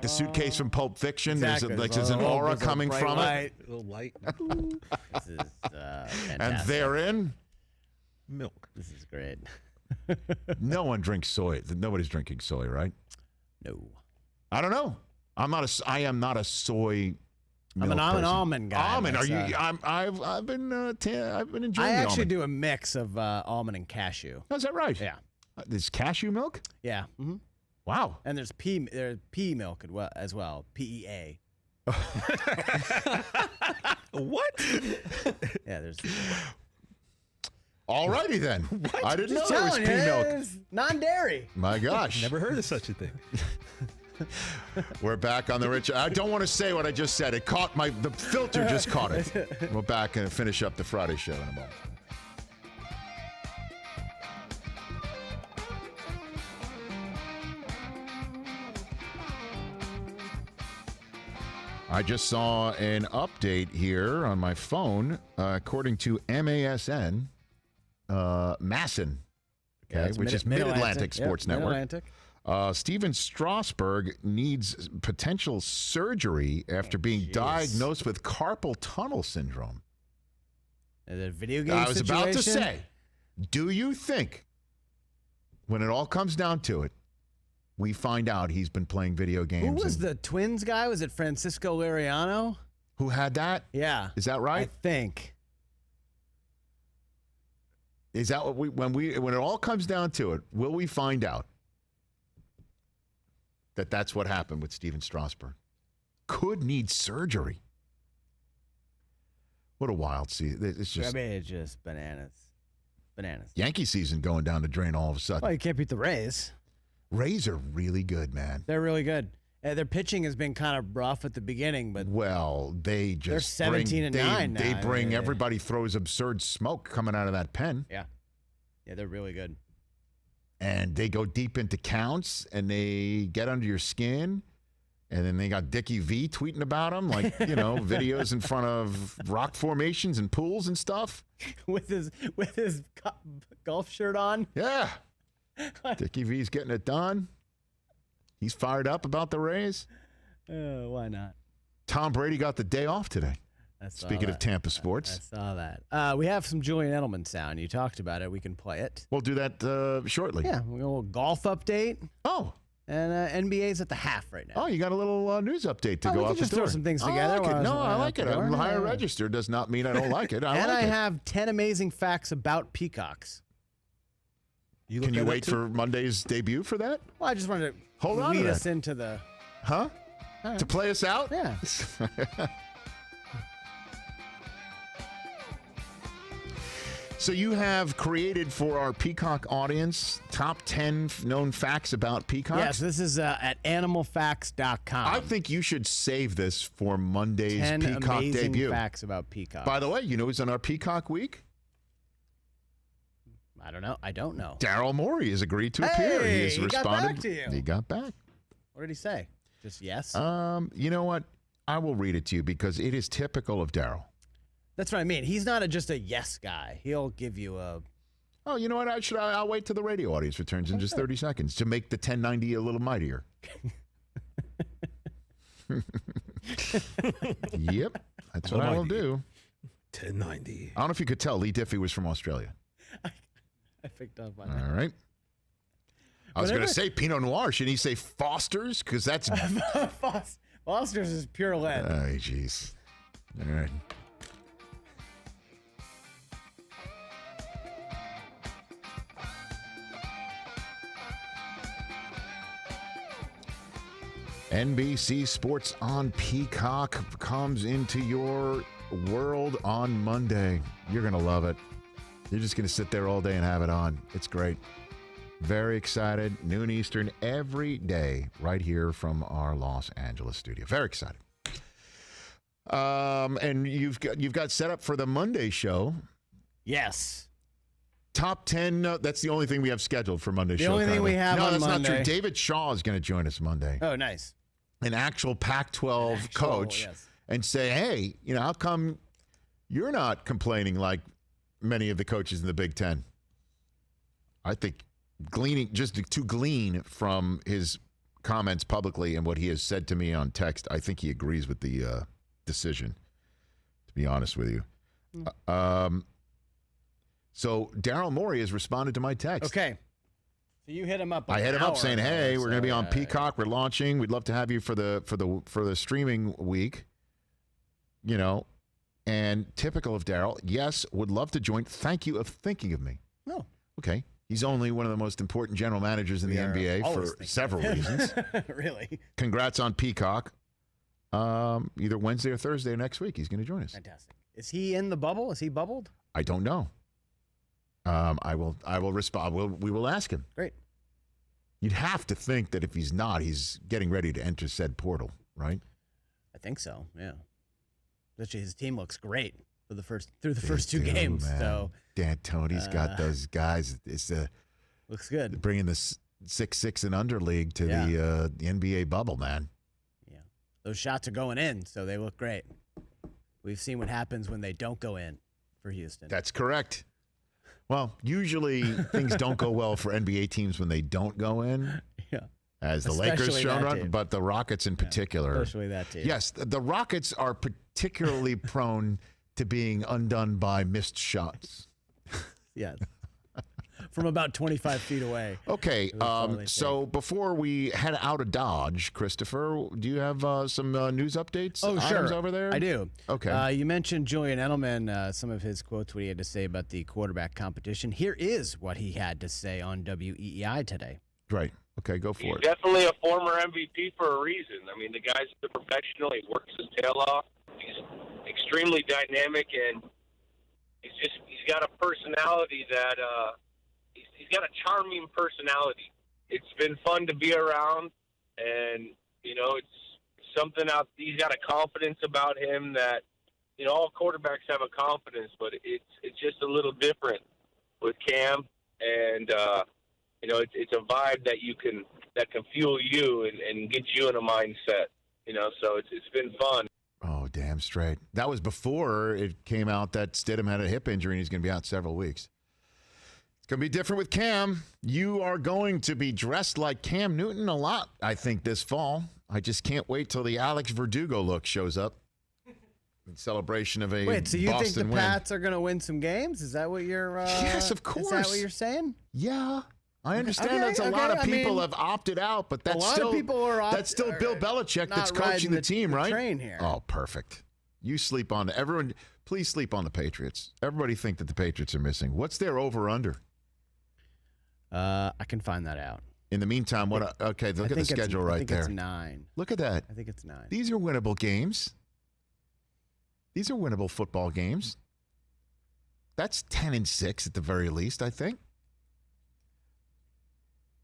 suitcase from Pulp Fiction. Exactly. There's an aura coming from it. A little light. This is fantastic. And therein, milk. This is great. no one drinks soy. Nobody's drinking soy, right? No. I don't know. I am not a soy. I'm an almond guy. Almond? Are you? I've been enjoying. I actually almond. do a mix of almond and cashew. Oh, is that right? Yeah. There's cashew milk? Yeah. Mm-hmm. Wow. And there's pea milk as well. PEA. What? Yeah, there's. All righty then. What? I didn't know there was pea milk. Non-dairy. My gosh. Never heard of such a thing. We're back on the Rich. I don't want to say what I just said. The filter just caught it. We're back and finish up the Friday show in a moment. I just saw an update here on my phone. According to MASN, Masson, which is Mid-Atlantic Sports Network. Mid-Atlantic. Steven Strasburg needs potential surgery after being diagnosed with carpal tunnel syndrome. Is it a video game I was situation? about to say, do you think, when it all comes down to it, we find out he's been playing video games? Who was the Twins guy? Was it Francisco Liriano? Who had that? Yeah. Is that right? I think. Is that what when it all comes down to it, will we find out that that's what happened with Steven Strasburg? Could need surgery. What a wild season. It's just, it's just bananas. Bananas. Yankee season going down the drain all of a sudden. Well, you can't beat the Rays. Rays are really good, man. They're really good. Their pitching has been kind of rough at the beginning, but they're 17-9 now. They bring everybody throws absurd smoke coming out of that pen. Yeah, they're really good. And they go deep into counts, and they get under your skin. And then they got Dickie V tweeting about them, like, videos in front of rock formations and pools and stuff. with his golf shirt on. Yeah. Dickie V's getting it done. He's fired up about the Rays. Why not? Tom Brady got the day off today. Speaking of Tampa sports. I saw that. We have some Julian Edelman sound. You talked about it. We can play it. We'll do that shortly. Yeah, a little golf update. Oh. And NBA's at the half right now. Oh, you got a little news update to go out the door. Just throw some things together. I like it. A higher register does not mean I don't like it. I have 10 amazing facts about peacocks. Can you wait for Monday's debut for that? Well, I just wanted to lead us into the... Huh? Right. To play us out? Yeah. So you have created for our Peacock audience top 10 known facts about peacocks? Yes, this is at animalfacts.com. I think you should save this for Monday's 10 Peacock amazing debut. facts about peacocks. By the way, you know who's on our Peacock week? I don't know. I don't know. Daryl Morey has agreed to appear. Hey, He has he got responded. back to you. He got back. What did he say? Just yes? You know what? I will read it to you because it is typical of Daryl. That's what I mean. He's not just a yes guy. He'll give you a... Oh, you know what? I'll wait till the radio audience returns in just 30 seconds to make the 1090 a little mightier. Yep. That's what I will do. 1090. I don't know if you could tell. Leigh Diffey was from Australia. I picked up on that. All right. I was going to say Pinot Noir. Shouldn't he say Foster's? Because that's... Foster's is pure lead. Oh, jeez. All right. NBC Sports on Peacock comes into your world on Monday. You're going to love it. You're just going to sit there all day and have it on. It's great. Very excited. Noon Eastern every day right here from our Los Angeles studio. Very excited. And you've got set up for the Monday show. Yes. Top 10. No, that's the only thing we have scheduled for Monday's show. The only thing we have on Monday. No, that's not true. David Shaw is going to join us Monday. Oh, nice. An actual Pac-12 coach. Yes. And say, hey, how come you're not complaining like many of the coaches in the Big Ten? I think to glean from his comments publicly and what he has said to me on text, I think he agrees with the decision, to be honest with you. So Daryl Morey has responded to my text. Okay. So you hit him up. I hit him up saying, hey, we're going to be on Peacock. We're launching. We'd love to have you for the streaming week. And typical of Daryl, yes, would love to join. Thank you of thinking of me. No. Okay. He's only one of the most important general managers in the NBA for several reasons. Really? Congrats on Peacock. Either Wednesday or Thursday next week, he's going to join us. Fantastic. Is he in the bubble? Is he bubbled? I don't know. I will respond. We will ask him. Great. You'd have to think that if he's not, he's getting ready to enter said portal, right? I think so. Yeah. Especially his team looks great through the first two games. Man. So D'Antoni's got those guys. It's looks good. Bringing the 6-6 and under league to the NBA bubble, man. Yeah, those shots are going in, so they look great. We've seen what happens when they don't go in for Houston. That's correct. Well, usually things don't go well for NBA teams when they don't go in. Yeah. As the Especially Lakers shown that on, team. but the Rockets in particular. Especially that team. Yes, the Rockets are particularly prone to being undone by missed shots. Yes. From about 25 feet away. Okay, so before we head out of Dodge, Christopher, do you have some news updates? Oh, sure. Over there? I do. Okay. You mentioned Julian Edelman, some of his quotes, what he had to say about the quarterback competition. Here is what he had to say on WEEI today. Right. Okay, go for it. Definitely a former MVP for a reason. I mean, the guy's a professional. He works his tail off. He's extremely dynamic, and he's got a personality that he's got a charming personality. It's been fun to be around, and it's something out. He's got a confidence about him that all quarterbacks have a confidence, but it's just a little different with Cam, and it's a vibe that can fuel you and get you in a mindset. So it's been fun. Oh, damn straight. That was before it came out that Stidham had a hip injury and he's going to be out several weeks. It's going to be different with Cam. You are going to be dressed like Cam Newton a lot, I think, this fall. I just can't wait till the Alex Verdugo look shows up in celebration of a Wait, so you Boston think the win. Pats are going to win some games? Is that what you're... Yes, of course. Is that what you're saying? Yeah. I understand that's a lot of people have opted out, but that's still Bill Belichick that's coaching the team, right? Train here. Oh, perfect. You sleep on everyone. Please sleep on the Patriots. Everybody think that the Patriots are missing. What's their over/under? I can find that out. In the meantime, look at the schedule right there. I think it's 9. Look at that. I think it's 9. These are winnable games. These are winnable football games. That's 10-6 at the very least, I think.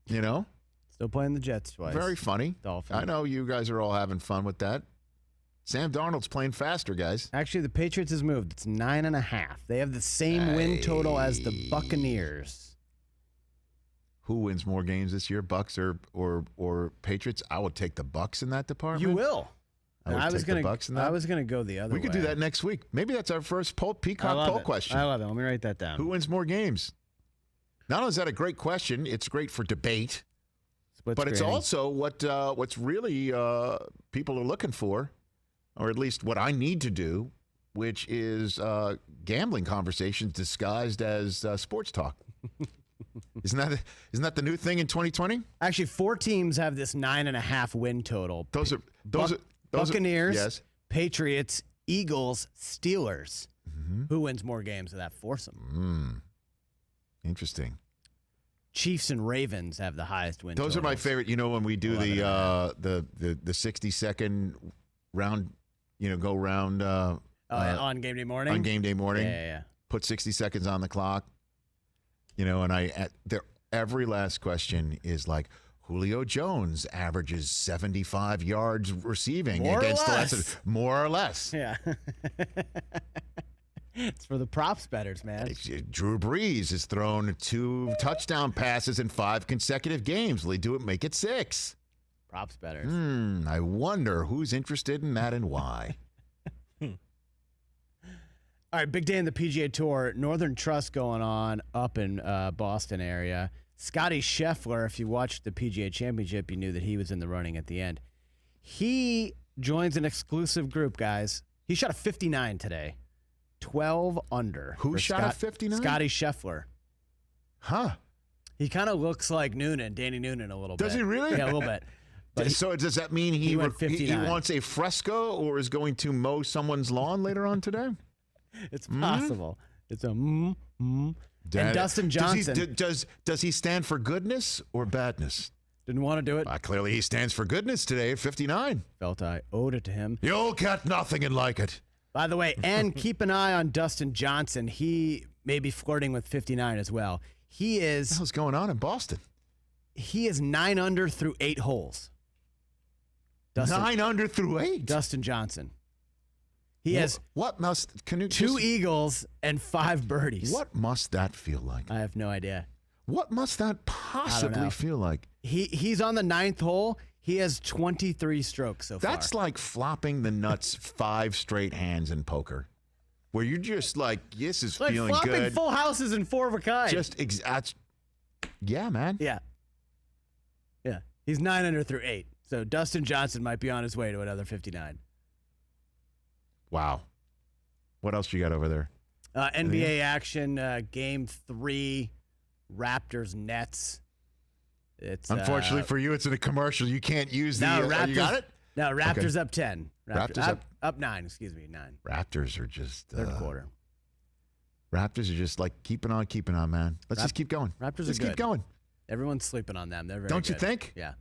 You know? Still playing the Jets twice. Very funny. Dolphins. I know you guys are all having fun with that. Sam Darnold's playing faster, guys. Actually, the Patriots has moved. It's 9.5. They have the same win total as the Buccaneers. Who wins more games this year, Bucks or Patriots? I would take the Bucks in that department. You will. I was going to go the other way. We could do that next week. Maybe that's our first Peacock poll question. I love it. Let me write that down. Who wins more games? Not only is that a great question, it's great for debate, but it's also what's really people are looking for, or at least what I need to do, which is gambling conversations disguised as sports talk. Isn't that the new thing in 2020? Actually, 4 teams have this 9.5 win total. Those are Buccaneers, yes. Patriots, Eagles, Steelers. Mm-hmm. Who wins more games of that foursome? Interesting. Chiefs and Ravens have the highest win. Those totals. are my favorite. You know, when we do the 60-second round, go round on game day morning. On game day morning, yeah. Put 60 seconds on the clock. And every last question is like, Julio Jones averages 75 yards receiving against the last, more or less. Yeah. It's for the props bettors, man. Drew Brees has thrown 2 touchdown passes in 5 consecutive games. Will he do it? Make it 6. Props bettors. I wonder who's interested in that and why. All right, big day in the PGA Tour. Northern Trust going on up in Boston area. Scotty Scheffler, if you watched the PGA Championship, you knew that he was in the running at the end. He joins an exclusive group, guys. He shot a 59 today. 12 under. Who shot a 59? Scotty Scheffler. Huh. He kind of looks like Danny Noonan a little bit. Does he really? Yeah, a little bit. But so does that mean he went 59. He wants a fresco or is going to mow someone's lawn later on today? It's possible. It's a And Dustin Johnson. Does he stand for goodness or badness? Didn't want to do it. Clearly he stands for goodness today at 59. Felt I owed it to him. You'll get nothing and like it. By the way, and keep an eye on Dustin Johnson. He may be flirting with 59 as well. He is. What the hell's going on in Boston? He is 9 under through 8 holes. 9 under through 8? Dustin Johnson. He has 2 eagles and 5 birdies. What must that feel like? I have no idea. What must that possibly feel like? He's on the 9th hole. He has 23 strokes so far. That's like flopping the nuts 5 straight hands in poker, where you're just like, this is like feeling flopping good. Full houses in 4 of a kind. Yeah, man. Yeah. He's 9 under through 8. So Dustin Johnson might be on his way to another 59. Wow. What else you got over there? NBA action, Game 3, Raptors Nets. It's unfortunately for you, it's in a commercial. You can't use the. Raptors, you got it? No, Raptors up 10. Raptors up 9. Excuse me, 9. Raptors are just third quarter. Raptors are just like keeping on, man. Let's just keep going. Raptors Let's are good. keep going. Everyone's sleeping on them. They're very Don't you good. think? Yeah.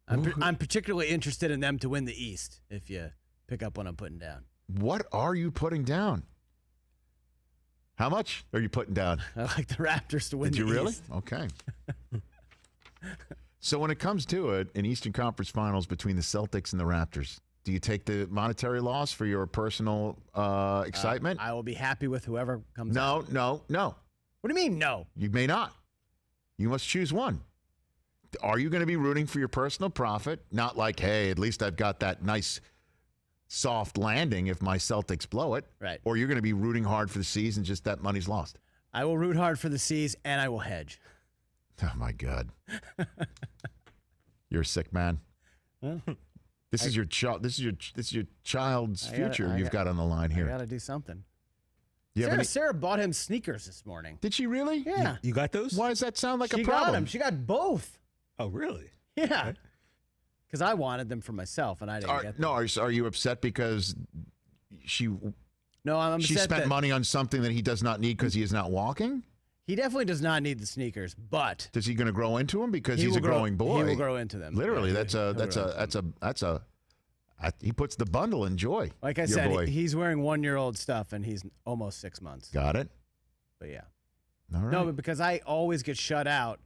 I'm particularly interested in them to win the East. If you pick up what I'm putting down. What are you putting down? How much are you putting down? I like the Raptors to win the East. Did you really? Okay. So when it comes to it, in Eastern Conference Finals between the Celtics and the Raptors, do you take the monetary loss for your personal excitement? I will be happy with whoever comes out. No. What do you mean, no? You may not. You must choose one. Are you going to be rooting for your personal profit? Not like, hey, at least I've got that nice soft landing if my Celtics blow it. Right. Or you're going to be rooting hard for the C's and just that money's lost. I will root hard for the C's and I will hedge. Oh, my God. You're a sick man. Well, This is your child's future you've got on the line here. I got to do something. You Sarah bought him sneakers this morning. Did she really? Yeah. You got those? Why does that sound like she a problem? Got them. She got both. Oh, really? Yeah. Because I wanted them for myself and I didn't get them. No, are you upset because No, I'm upset she spent that money on something that he does not need because he is not walking? He definitely does not need the sneakers, but Is he going to grow into them because he's a growing boy? He will grow into them. Literally, Yeah, He puts the bundle in joy. Like I said, he's wearing 1-year-old stuff, and he's almost 6 months. Got it. But yeah. All right. No, but because I always get shut out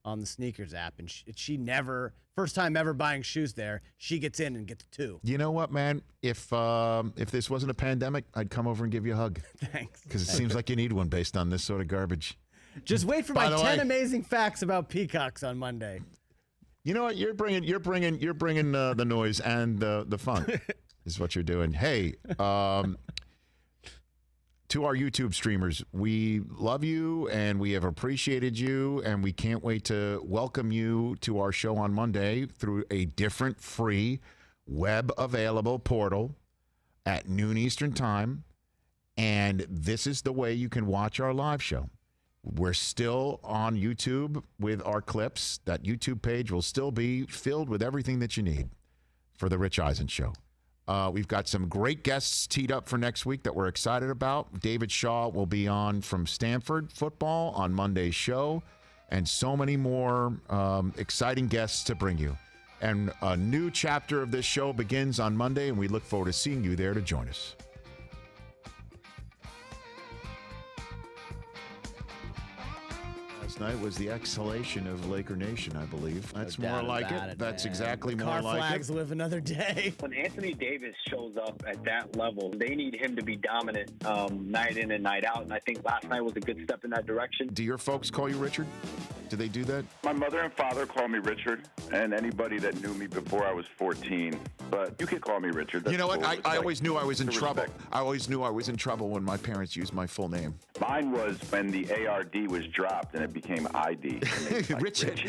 on the sneakers app, and she never, first time ever buying shoes there, she gets in and gets 2. You know what, man? If this wasn't a pandemic, I'd come over and give you a hug. Thanks. Because it seems like you need one based on this sort of garbage. Just wait for my 10 amazing facts about peacocks on Monday. You know what? You're bringing the noise and the fun. Is what you're doing. Hey, to our YouTube streamers, we love you and we have appreciated you, and we can't wait to welcome you to our show on Monday through a different free web available portal at noon Eastern time. And this is the way you can watch our live show. We're still on YouTube with our clips. That YouTube page will still be filled with everything that you need for the Rich Eisen Show. We've got some great guests teed up for next week that we're excited about. David Shaw will be on from Stanford football on Monday's show, and so many more exciting guests to bring you. And a new chapter of this show begins on Monday, and we look forward to seeing you there to join us. Last night was the exhalation of Laker Nation, I believe. That's more like it. That's exactly more like it. Car flags live another day. When Anthony Davis shows up at that level, they need him to be dominant night in and night out. And I think last night was a good step in that direction. Do your folks call you Richard? Do they do that? My mother and father call me Richard, and anybody that knew me before I was 14. But you can call me Richard. That's you know what? cool. I always knew I was in trouble. Respect. I always knew I was in trouble when my parents used my full name. Mine was when the ARD was dropped and it became ID. Like, Richard.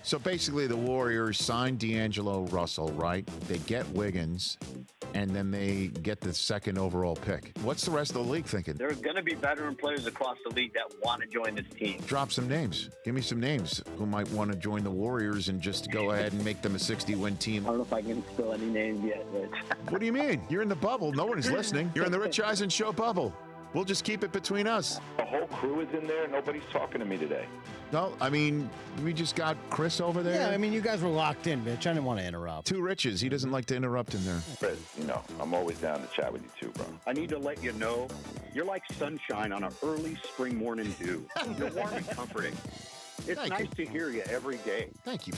So basically, the Warriors signed D'Angelo Russell, right? They get Wiggins, and then they get the second overall pick. What's the rest of the league thinking? There are going to be veteran players across the league that want to join this team. Drop some names. Give me some names who might want to join the Warriors and just go ahead and make them a 60-win team. I don't know if I can spill any names yet, Rich. What do you mean? You're in the bubble. No one is listening. You're in the Rich Eisen Show bubble. We'll just keep it between us. The whole crew is in there. Nobody's talking to me today. No, I mean, we just got Chris over there. Yeah, I mean, you guys were locked in, bitch. I didn't want to interrupt. Two Riches. He doesn't like to interrupt in there. Chris, I'm always down to chat with you too, bro. I need to let you know, you're like sunshine on an early spring morning dew. You're warm and comforting. It's nice to hear you every day. Thank you.